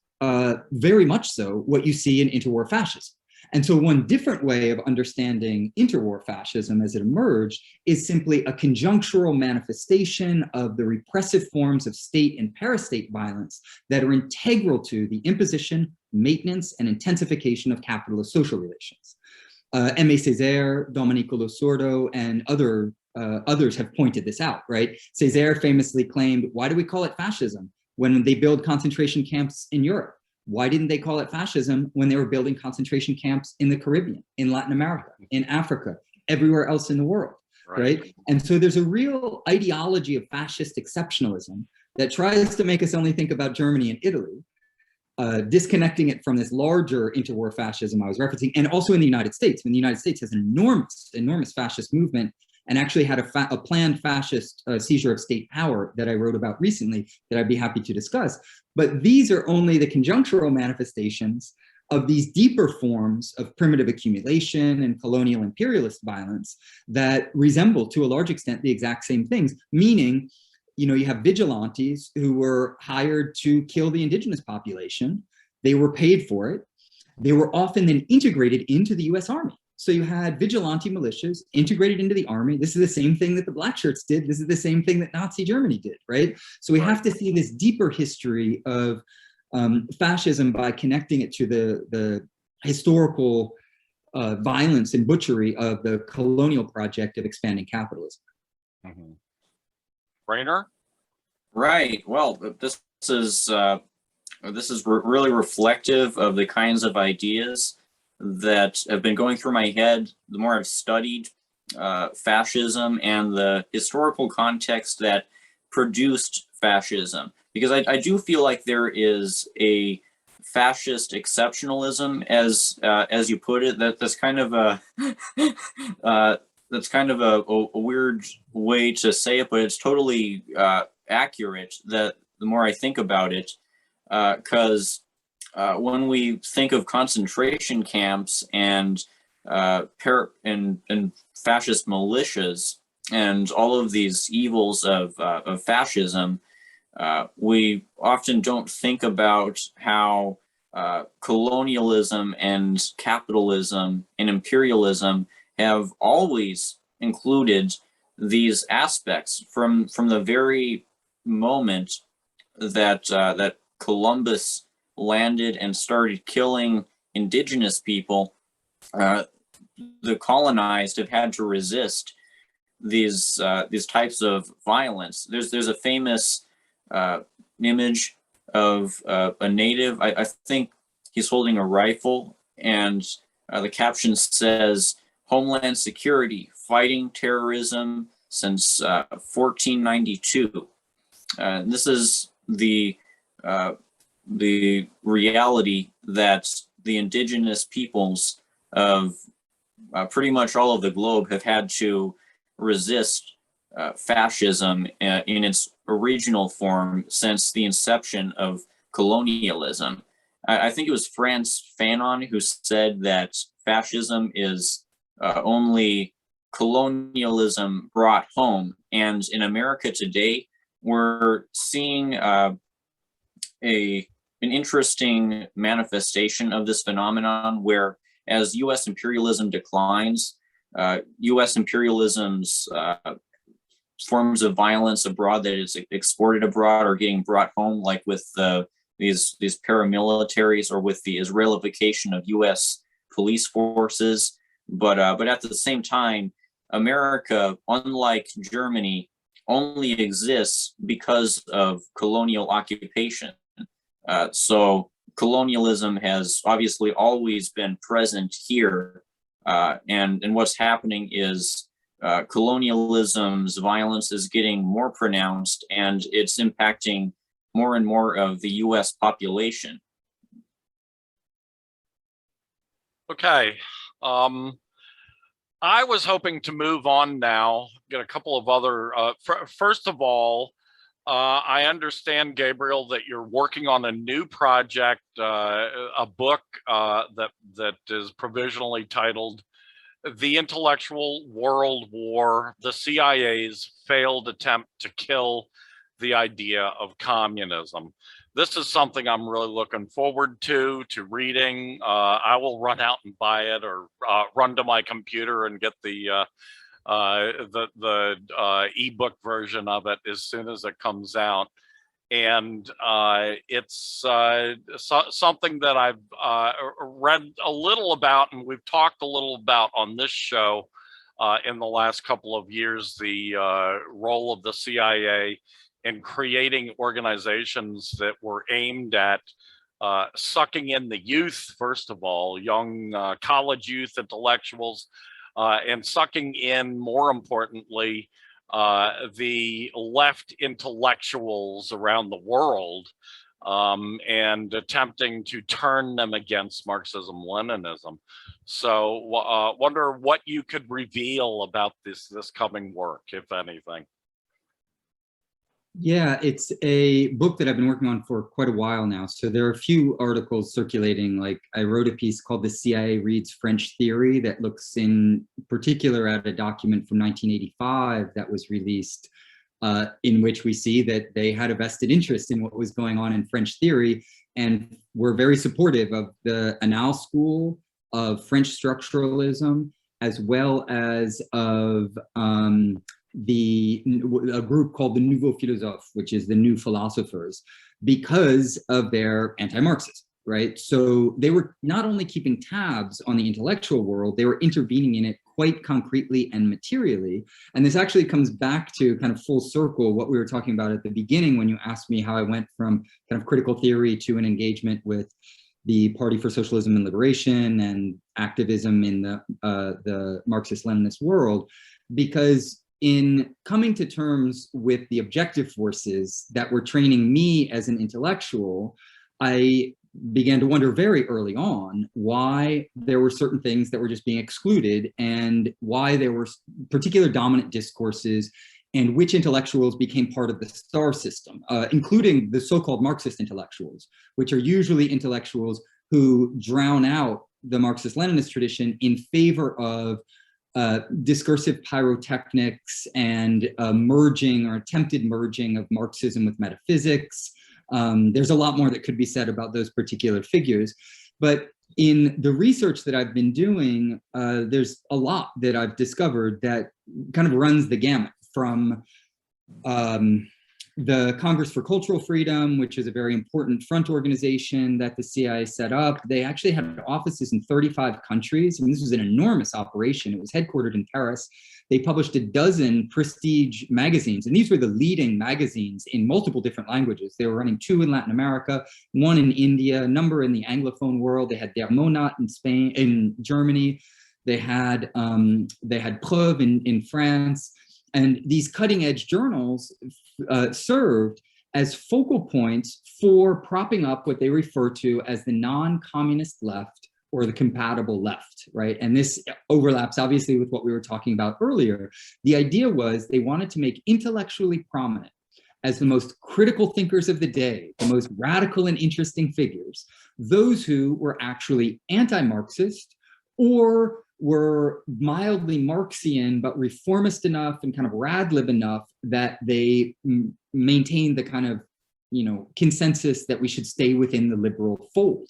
very much so what you see in interwar fascism. And so one different way of understanding interwar fascism as it emerged is simply a conjunctural manifestation of the repressive forms of state and parastate violence that are integral to the imposition, maintenance, and intensification of capitalist social relations. M.A. Césaire, Domenico Lo Sordo, and others have pointed this out, right? Césaire famously claimed, why do we call it fascism when they build concentration camps in Europe? Why didn't they call it fascism when they were building concentration camps in the Caribbean, in Latin America, in Africa, everywhere else in the world, right? And so there's a real ideology of fascist exceptionalism that tries to make us only think about Germany and Italy, disconnecting it from this larger interwar fascism I was referencing, and also in the United States. When the United States has an enormous fascist movement, and actually had a planned fascist seizure of state power that I wrote about recently that I'd be happy to discuss. But these are only the conjunctural manifestations of these deeper forms of primitive accumulation and colonial imperialist violence that resemble to a large extent the exact same things, meaning, you have vigilantes who were hired to kill the indigenous population. They were paid for it. They were often then integrated into the US Army. So you had vigilante militias integrated into the army. This is the same thing that the black shirts did. This is the same thing that Nazi Germany did, right? So we have to see this deeper history of fascism by connecting it to the historical violence and butchery of the colonial project of expanding capitalism.
Mm-hmm. Rainer?
Right. Well, this is really reflective of the kinds of ideas that have been going through my head the more I've studied fascism and the historical context that produced fascism. Because I do feel like there is a fascist exceptionalism, as you put it, that's kind of a a weird way to say it, but it's totally accurate. That the more I think about it, because when we think of concentration camps and fascist militias and all of these evils of fascism, we often don't think about how colonialism and capitalism and imperialism have always included these aspects from the very moment that Columbus landed and started killing indigenous people. The colonized have had to resist these types of violence. There's a famous image of a native. I think he's holding a rifle, and the caption says, "Homeland Security, fighting terrorism since 1492." This is the reality that the indigenous peoples of pretty much all of the globe have had to resist fascism in its original form since the inception of colonialism. I think it was Frantz Fanon who said that fascism is only colonialism brought home. And in America today, we're seeing an interesting manifestation of this phenomenon where, as U.S. imperialism declines, U.S. imperialism's forms of violence abroad that is exported abroad are getting brought home, like with these paramilitaries or with the Israelification of U.S. police forces. But at the same time, America, unlike Germany, only exists because of colonial occupation. So colonialism has obviously always been present here. And what's happening is colonialism's violence is getting more pronounced, and it's impacting more and more of the US population.
Okay. I was hoping to move on now, get a couple of other, first of all, I understand, Gabriel, that you're working on a new project, a book that is provisionally titled "The Intellectual World War: The CIA's Failed Attempt to Kill the Idea of Communism." This is something I'm really looking forward to reading. I will run out and buy it, or run to my computer and get the ebook version of it as soon as it comes out. And it's something that I've read a little about, and we've talked a little about on this show in the last couple of years, the role of the CIA in creating organizations that were aimed at sucking in the youth, first of all, young college youth intellectuals, and sucking in, more importantly, the left intellectuals around the world, and attempting to turn them against Marxism-Leninism. So wonder what you could reveal about this coming work, if anything.
Yeah, it's a book that I've been working on for quite a while now. So there are a few articles circulating. Like, I wrote a piece called "The CIA Reads French Theory" that looks in particular at a document from 1985 that was released, in which we see that they had a vested interest in what was going on in French theory and were very supportive of the Annales School of French structuralism, as well as of a group called the Nouveaux Philosophes, which is the new philosophers, because of their anti-Marxism, right? So they were not only keeping tabs on the intellectual world, they were intervening in it quite concretely and materially. And this actually comes back to kind of full circle what we were talking about at the beginning when you asked me how I went from kind of critical theory to an engagement with the Party for Socialism and Liberation and activism in the Marxist-Leninist world, because in coming to terms with the objective forces that were training me as an intellectual, I began to wonder very early on why there were certain things that were just being excluded and why there were particular dominant discourses and which intellectuals became part of the star system, including the so-called Marxist intellectuals, which are usually intellectuals who drown out the Marxist-Leninist tradition in favor of discursive pyrotechnics and merging or attempted merging of Marxism with metaphysics. There's a lot more that could be said about those particular figures, but in the research that I've been doing, there's a lot that I've discovered that kind of runs the gamut from the Congress for Cultural Freedom, which is a very important front organization that the CIA set up. They actually had offices in 35 countries. I mean, this was an enormous operation. It was headquartered in Paris. They published a dozen prestige magazines, and these were the leading magazines in multiple different languages. They were running 2 in Latin America, 1 in India, a number in the Anglophone world. They had Der Monat in Spain, in Germany. They had Preuve in France. And these cutting edge journals served as focal points for propping up what they refer to as the non-communist left or the compatible left, right? And this overlaps obviously with what we were talking about earlier. The idea was they wanted to make intellectually prominent as the most critical thinkers of the day, the most radical and interesting figures, those who were actually anti-Marxist or were mildly Marxian, but reformist enough and kind of rad-lib enough that they maintained the kind of, consensus that we should stay within the liberal fold.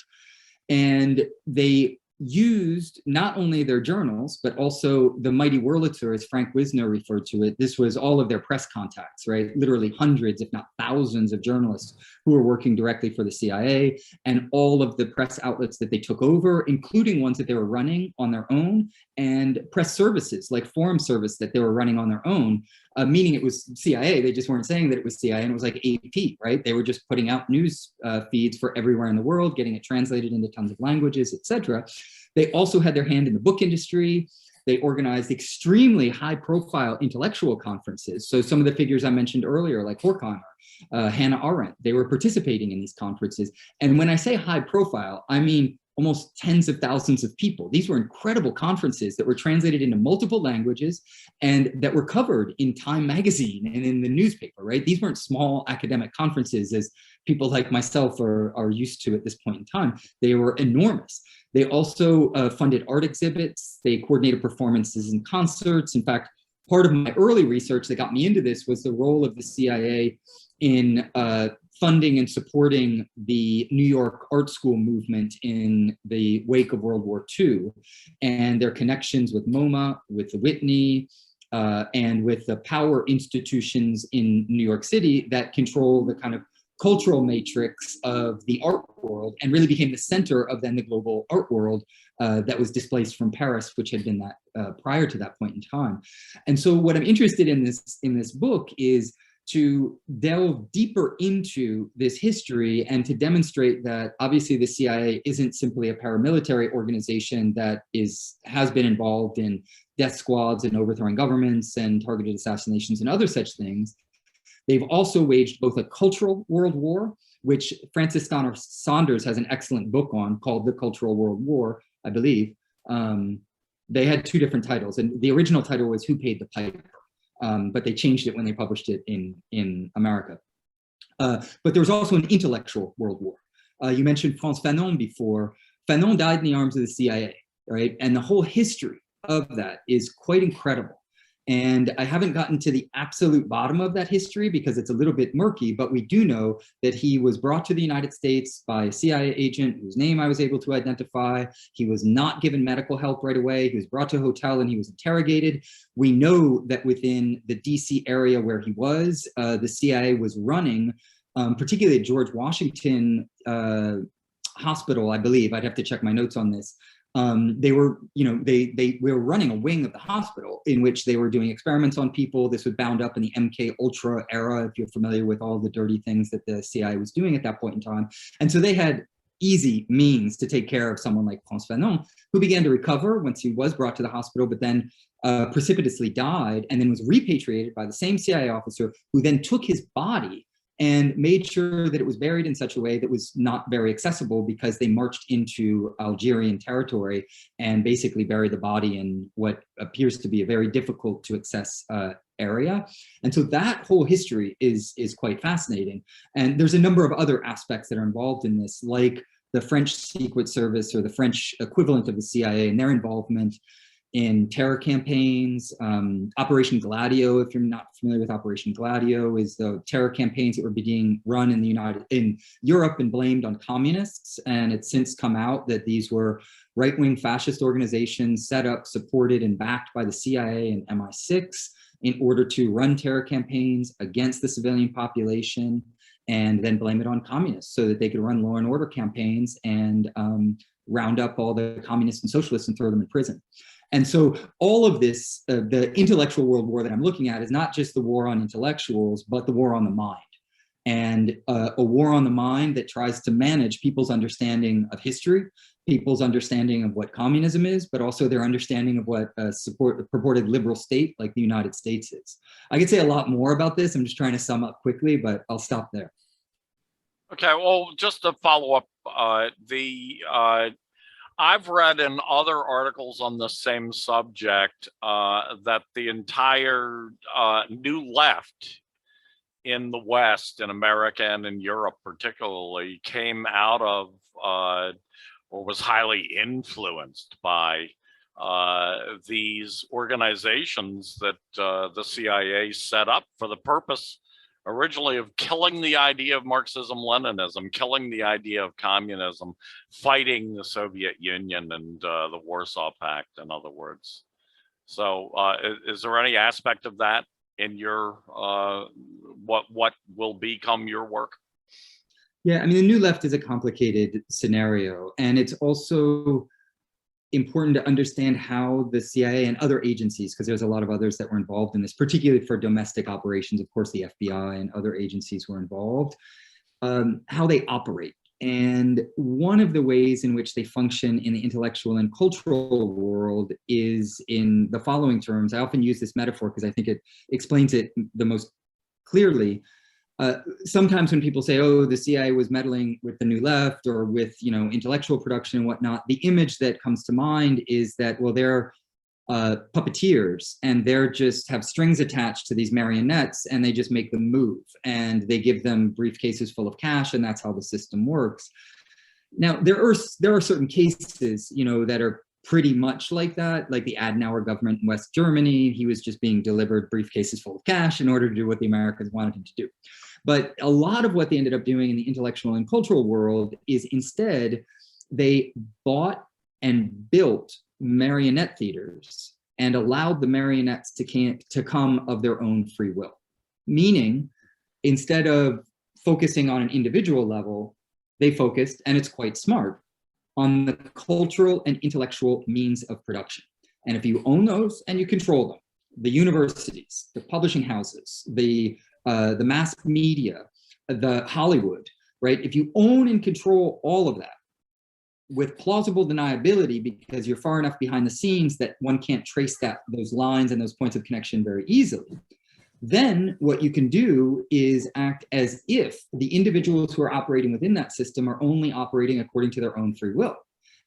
And they used not only their journals, but also the mighty Wurlitzer, as Frank Wisner referred to it. This was all of their press contacts, right? Literally hundreds, if not thousands of journalists who were working directly for the CIA, and all of the press outlets that they took over, including ones that they were running on their own, and press services like Forum Service that they were running on their own, meaning it was CIA. They just weren't saying that it was CIA, and it was like AP, right? They were just putting out news feeds for everywhere in the world, getting it translated into tons of languages, etc. They also had their hand in the book industry. They organized extremely high-profile intellectual conferences. So some of the figures I mentioned earlier, like Horkheimer, Hannah Arendt, they were participating in these conferences. And when I say high-profile, I mean almost tens of thousands of people. These were incredible conferences that were translated into multiple languages and that were covered in Time magazine and in the newspaper, right? These weren't small academic conferences as people like myself are used to at this point in time. They were enormous. They also funded art exhibits. They coordinated performances and concerts. In fact, part of my early research that got me into this was the role of the CIA in funding and supporting the New York art school movement in the wake of World War II, and their connections with MoMA, with the Whitney, and with the power institutions in New York City that control the kind of cultural matrix of the art world, and really became the center of then the global art world that was displaced from Paris, which had been that prior to that point in time. And so what I'm interested in this book is to delve deeper into this history and to demonstrate that obviously the CIA isn't simply a paramilitary organization that has been involved in death squads and overthrowing governments and targeted assassinations and other such things. They've also waged both a cultural world war, which Francis Stonor Saunders has an excellent book on called The Cultural World War, I believe. They had 2 different titles, and the original title was Who Paid the Piper? But they changed it when they published it in America. But there was also an intellectual world war. You mentioned Frantz Fanon before. Fanon died in the arms of the CIA, right? And the whole history of that is quite incredible. And I haven't gotten to the absolute bottom of that history because it's a little bit murky, but we do know that he was brought to the United States by a CIA agent whose name I was able to identify. He was not given medical help right away. He was brought to a hotel and he was interrogated. We know that within the DC area where he was, the CIA was running, particularly at George Washington Hospital, I believe. I'd have to check my notes on this. They were, they were running a wing of the hospital in which they were doing experiments on people. This was bound up in the MK Ultra era, if you're familiar with all the dirty things that the CIA was doing at that point in time. And so they had easy means to take care of someone like François Fanon, who began to recover once he was brought to the hospital, but then precipitously died and then was repatriated by the same CIA officer who then took his body and made sure that it was buried in such a way that was not very accessible because they marched into Algerian territory and basically buried the body in what appears to be a very difficult to access area. And so that whole history is quite fascinating. And there's a number of other aspects that are involved in this, like the French Secret Service or the French equivalent of the CIA and their involvement in terror campaigns. Operation Gladio, if you're not familiar with Operation Gladio, is the terror campaigns that were being run in Europe and blamed on communists. And it's since come out that these were right-wing fascist organizations set up, supported, and backed by the CIA and MI6 in order to run terror campaigns against the civilian population and then blame it on communists so that they could run law and order campaigns and round up all the communists and socialists and throw them in prison. And so all of this, the intellectual world war that I'm looking at is not just the war on intellectuals, but the war on the mind. And a war on the mind that tries to manage people's understanding of history, people's understanding of what communism is, but also their understanding of what a purported liberal state like the United States is. I could say a lot more about this. I'm just trying to sum up quickly, but I'll stop there.
Okay, well, just to follow up, I've read in other articles on the same subject that the entire new left in the West, in America and in Europe particularly, came out of or was highly influenced by these organizations that the CIA set up for the purpose originally of killing the idea of Marxism-Leninism, killing the idea of communism, fighting the Soviet Union and the Warsaw Pact, in other words. So is there any aspect of that in your, what will become your work?
Yeah, I mean, the New Left is a complicated scenario, and it's also important to understand how the CIA and other agencies, because there's a lot of others that were involved in this, particularly for domestic operations, of course, the FBI and other agencies were involved, how they operate. And one of the ways in which they function in the intellectual and cultural world is in the following terms. I often use this metaphor because I think it explains it the most clearly. Sometimes when people say, oh, the CIA was meddling with the New Left or with, intellectual production and whatnot, the image that comes to mind is that, well, they're puppeteers and they're just have strings attached to these marionettes and they just make them move and they give them briefcases full of cash and that's how the system works. Now, there are certain cases, that are pretty much like that, like the Adenauer government in West Germany. He was just being delivered briefcases full of cash in order to do what the Americans wanted him to do. But a lot of what they ended up doing in the intellectual and cultural world is instead they bought and built marionette theaters and allowed the marionettes to come of their own free will. Meaning, instead of focusing on an individual level, they focused, and it's quite smart, on the cultural and intellectual means of production. And if you own those and you control them, the universities, the publishing houses, the mass media, the Hollywood, right? If you own and control all of that with plausible deniability because you're far enough behind the scenes that one can't trace those lines and those points of connection very easily, then what you can do is act as if the individuals who are operating within that system are only operating according to their own free will.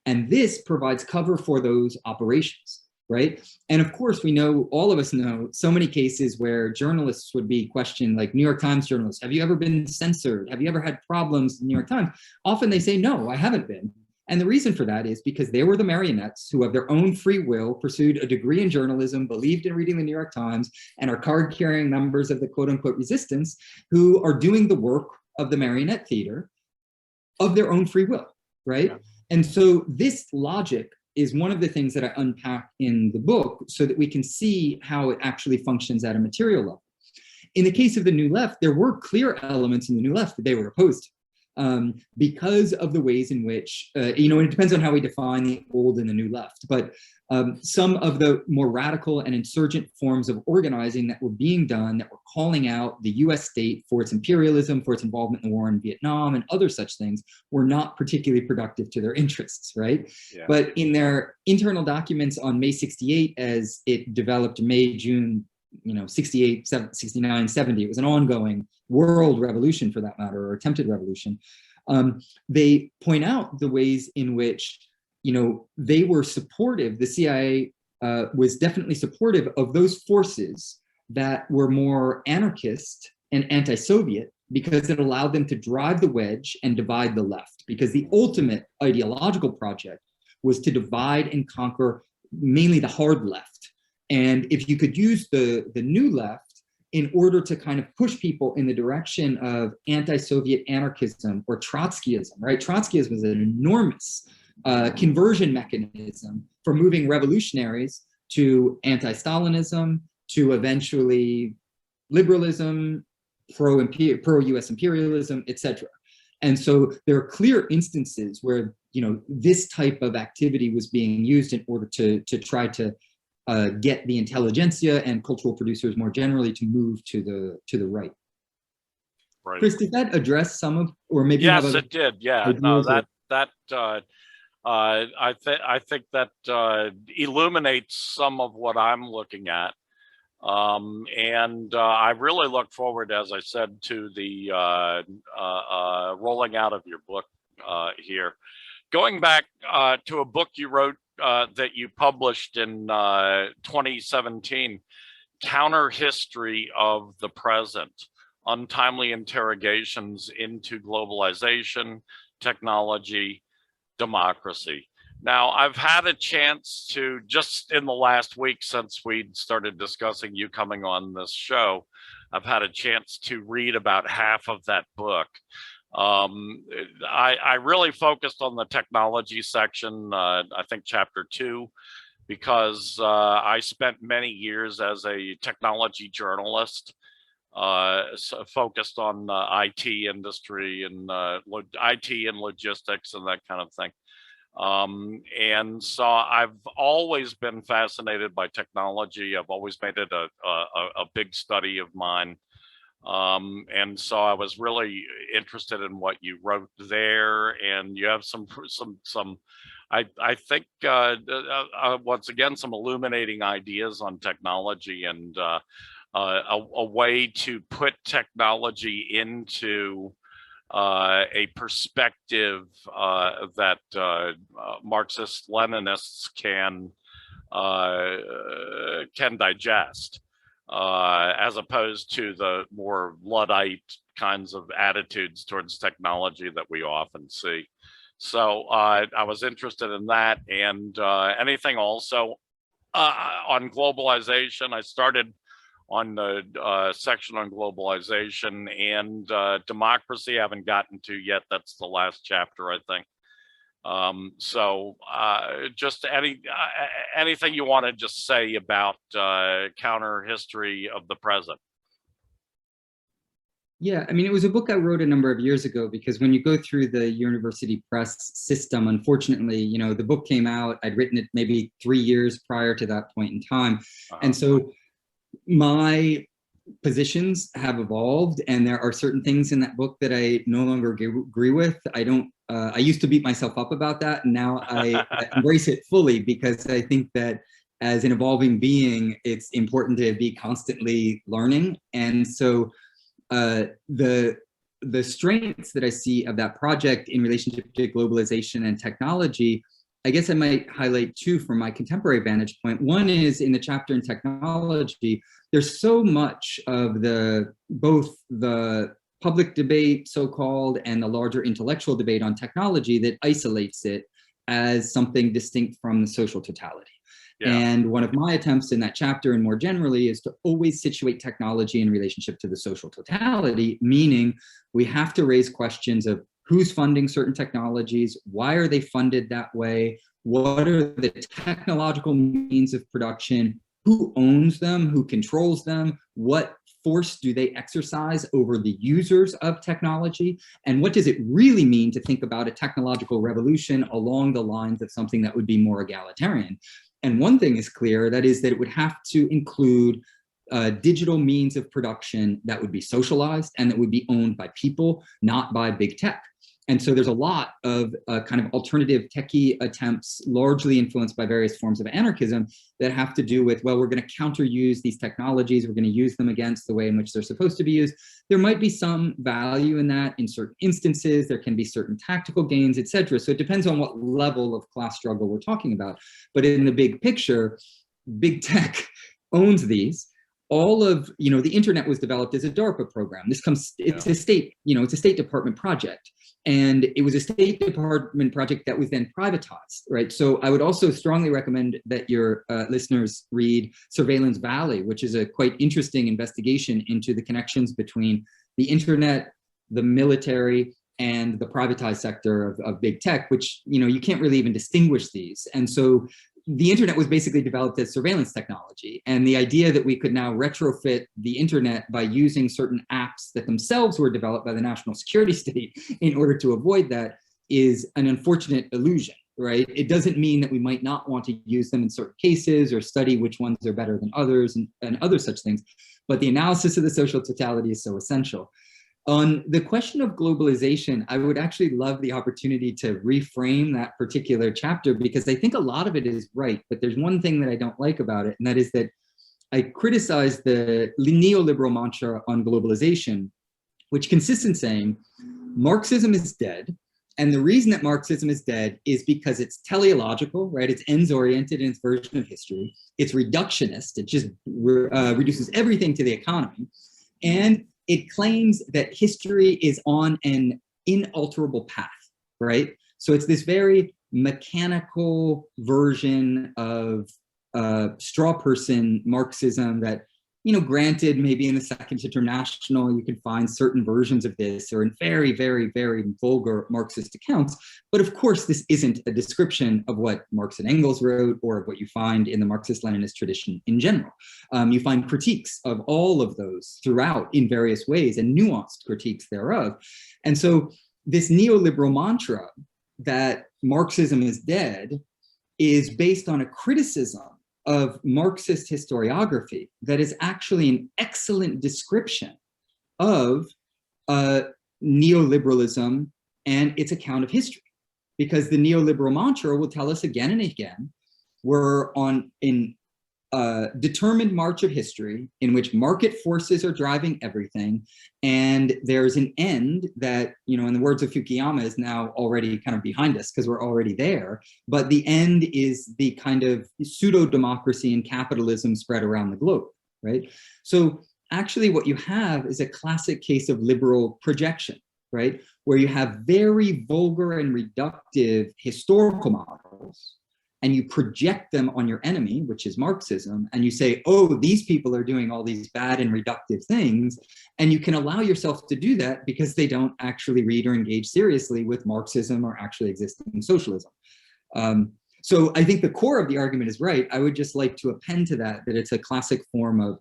And this provides cover for those operations, right? And of course, we know, all of us know, so many cases where journalists would be questioned, like New York Times journalists, have you ever been censored? Have you ever had problems in the New York Times? Often they say, no, I haven't been. And the reason for that is because they were the marionettes who of their own free will pursued a degree in journalism, believed in reading the New York Times, and are card-carrying members of the quote-unquote resistance who are doing the work of the marionette theater of their own free will, right? Yeah. And so this logic is one of the things that I unpack in the book so that we can see how it actually functions at a material level. In the case of the New Left, there were clear elements in the New Left that they were opposed to. Because of the ways in which, and it depends on how we define the old and the new left, but some of the more radical and insurgent forms of organizing that were being done, that were calling out the US state for its imperialism, for its involvement in the war in Vietnam and other such things, were not particularly productive to their interests, right? Yeah. But in their internal documents on May 68, as it developed May, June, 68, 69, 70, it was an ongoing world revolution for that matter, or attempted revolution. They point out the ways in which, they were supportive. The CIA was definitely supportive of those forces that were more anarchist and anti-Soviet, because it allowed them to drive the wedge and divide the left, because the ultimate ideological project was to divide and conquer mainly the hard left. And if you could use the new left in order to kind of push people in the direction of anti-Soviet anarchism or Trotskyism, right? Trotskyism was an enormous conversion mechanism for moving revolutionaries to anti-Stalinism, to eventually liberalism, pro-US imperialism, etc. And so there are clear instances where, this type of activity was being used in order to try to get the intelligentsia and cultural producers more generally to move to the right. Right. Chris, did that address some of, or maybe?
Yes, it did. Yeah, no, I think that illuminates some of what I'm looking at, and I really look forward, as I said, to the rolling out of your book here. Going back to a book you wrote that you published in 2017, Counter History of the Present, Untimely Interrogations into Globalization, Technology, Democracy. Now, I've had a chance to, just in the last week since we started discussing you coming on this show, I've had a chance to read about half of that book. I really focused on the technology section, I think chapter 2, because I spent many years as a technology journalist, focused on IT industry and IT and logistics and that kind of thing. And so I've always been fascinated by technology. I've always made it a big study of mine. And so I was really interested in what you wrote there, and you have I think once again, some illuminating ideas on technology and a way to put technology into a perspective that Marxist-Leninists can digest. As opposed to the more Luddite kinds of attitudes towards technology that we often see. So I was interested in that, and anything also on globalization. I started on the section on globalization, and democracy I haven't gotten to yet. That's the last chapter, I think. So just anything you want to just say about Counter History of the Present?
Yeah, I mean, it was a book I wrote a number of years ago, because when you go through the university press system, unfortunately, the book came out, I'd written it maybe 3 years prior to that point in time. And so my positions have evolved, and there are certain things in that book that I no longer agree with. I used to beat myself up about that, and now I embrace it fully, because I think that as an evolving being, it's important to be constantly learning. And so the strengths that I see of that project in relationship to globalization and technology, I guess I might highlight two from my contemporary vantage point. One is in the chapter in technology, there's so much of both the public debate, so-called, and the larger intellectual debate on technology that isolates it as something distinct from the social totality.
Yeah.
And one of my attempts in that chapter and more generally is to always situate technology in relationship to the social totality, meaning we have to raise questions of who's funding certain technologies, why are they funded that way, what are the technological means of production, who owns them, who controls them, what force do they exercise over the users of technology, and what does it really mean to think about a technological revolution along the lines of something that would be more egalitarian. And one thing is clear, that is that it would have to include digital means of production that would be socialized and that would be owned by people, not by big tech. And so there's a lot of kind of alternative techie attempts, largely influenced by various forms of anarchism, that have to do with, well, we're going to counter-use these technologies, we're going to use them against the way in which they're supposed to be used. There might be some value in that in certain instances, there can be certain tactical gains, etc. So it depends on what level of class struggle we're talking about. But in the big picture, big tech owns these. All of, the internet was developed as a DARPA program. It's a state, it's a State Department project. And it was a State Department project that was then privatized, right? So I would also strongly recommend that your listeners read Surveillance Valley, which is a quite interesting investigation into the connections between the internet, the military, and the privatized sector of big tech, which, you can't really even distinguish these. And so the internet was basically developed as surveillance technology. And the idea that we could now retrofit the internet by using certain apps that themselves were developed by the national security state in order to avoid that is an unfortunate illusion, right? It doesn't mean that we might not want to use them in certain cases or study which ones are better than others and other such things. But the analysis of the social totality is so essential. On the question of globalization, I would actually love the opportunity to reframe that particular chapter, because I think a lot of it is right, but there's one thing that I don't like about it, and that is that I criticize the neoliberal mantra on globalization, which consists in saying Marxism is dead. And the reason that Marxism is dead is because it's teleological, right? It's ends-oriented in its version of history. It's reductionist. It just reduces everything to the economy. And it claims that history is on an inalterable path, right? So it's this very mechanical version of straw person Marxism that, granted, maybe in the Second International, you can find certain versions of this, or in very, very, very vulgar Marxist accounts. But of course, this isn't a description of what Marx and Engels wrote, or of what you find in the Marxist-Leninist tradition in general. You find critiques of all of those throughout in various ways, and nuanced critiques thereof. And so this neoliberal mantra that Marxism is dead is based on a criticism of Marxist historiography that is actually an excellent description of neoliberalism and its account of history. Because the neoliberal mantra will tell us again and again, we're on in determined march of history in which market forces are driving everything, and there's an end that, in the words of Fukuyama, is now already kind of behind us because we're already there, but the end is the kind of pseudo-democracy and capitalism spread around the globe, right? So actually what you have is a classic case of liberal projection, right? Where you have very vulgar and reductive historical models, and you project them on your enemy, which is Marxism, and you say, oh, these people are doing all these bad and reductive things, and you can allow yourself to do that because they don't actually read or engage seriously with Marxism or actually existing socialism. So I think the core of the argument is right. I would just like to append to that it's a classic form of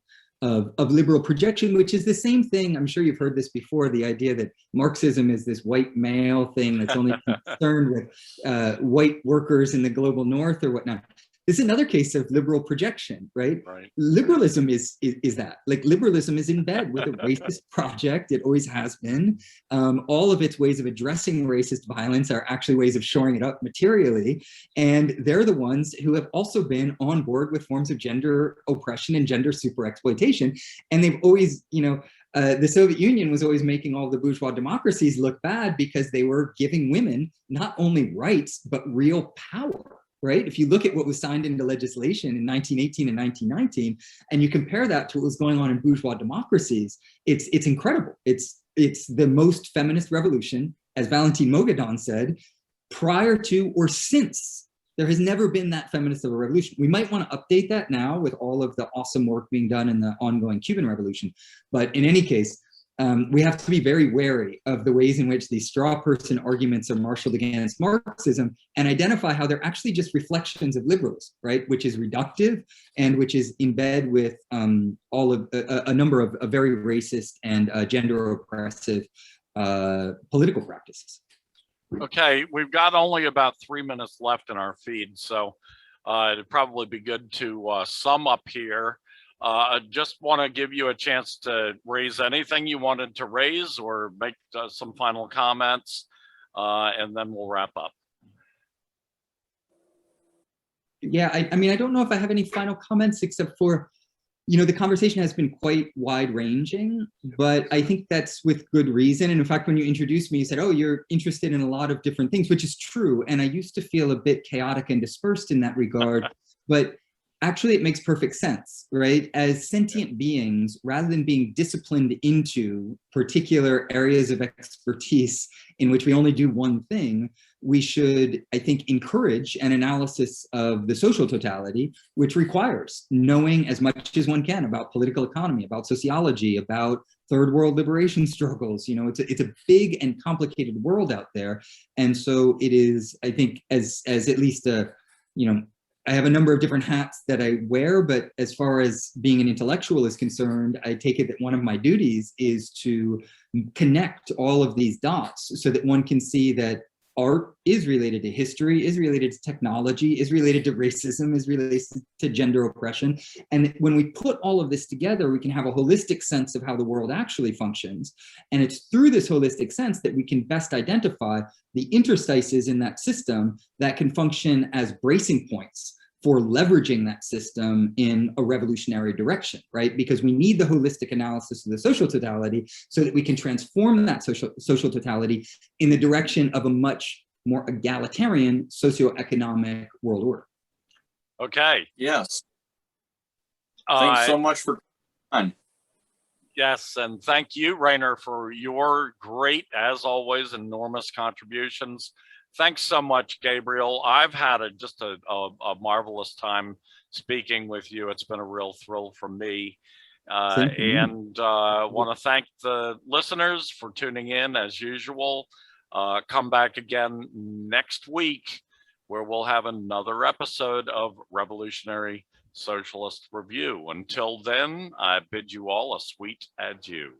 liberal projection, which is the same thing. I'm sure you've heard this before, the idea that Marxism is this white male thing that's only concerned with white workers in the global north or whatnot. This is another case of liberal projection, right? Liberalism is that. Like, liberalism is in bed with a racist project. It always has been. All of its ways of addressing racist violence are actually ways of shoring it up materially. And they're the ones who have also been on board with forms of gender oppression and gender super exploitation. And they've always, the Soviet Union was always making all the bourgeois democracies look bad because they were giving women not only rights, but real power. Right? If you look at what was signed into legislation in 1918 and 1919, and you compare that to what was going on in bourgeois democracies, it's incredible. It's the most feminist revolution, as Valentin Mogadon said. prior to or since. There has never been that feminist of a revolution. We might want to update that now with all of the awesome work being done in the ongoing Cuban revolution. But in any case, we have to be very wary of the ways in which these straw person arguments are marshaled against Marxism and identify how they're actually just reflections of liberalism, right? Which is reductive and which is in bed with all of a number of very racist and gender oppressive political practices.
Okay, we've got only about 3 minutes left in our feed, so it'd probably be good to sum up here. I just want to give you a chance to raise anything you wanted to raise or make some final comments, and then we'll wrap up.
Yeah, I mean, I don't know if I have any final comments except for, the conversation has been quite wide ranging, but I think that's with good reason. And in fact, when you introduced me, you said, oh, you're interested in a lot of different things, which is true. And I used to feel a bit chaotic and dispersed in that regard, but actually it makes perfect sense, right? As sentient beings, rather than being disciplined into particular areas of expertise in which we only do one thing, we should, I think, encourage an analysis of the social totality, which requires knowing as much as one can about political economy, about sociology, about third world liberation struggles. It's a big and complicated world out there. And so it is, I think, as at least I have a number of different hats that I wear, but as far as being an intellectual is concerned, I take it that one of my duties is to connect all of these dots so that one can see that art is related to history, is related to technology, is related to racism, is related to gender oppression. And when we put all of this together, we can have a holistic sense of how the world actually functions. And it's through this holistic sense that we can best identify the interstices in that system that can function as bracing points for leveraging that system in a revolutionary direction, right? Because we need the holistic analysis of the social totality so that we can transform that social totality in the direction of a much more egalitarian socioeconomic world order.
Okay.
Yes. Thanks so much for coming on.
Yes, and thank you, Rainer, for your great, as always, enormous contributions. Thanks so much, Gabriel. I've had just a marvelous time speaking with you. It's been a real thrill for me. And want to thank the listeners for tuning in as usual. Come back again next week where we'll have another episode of Revolutionary Socialist Review. Until then, I bid you all a sweet adieu.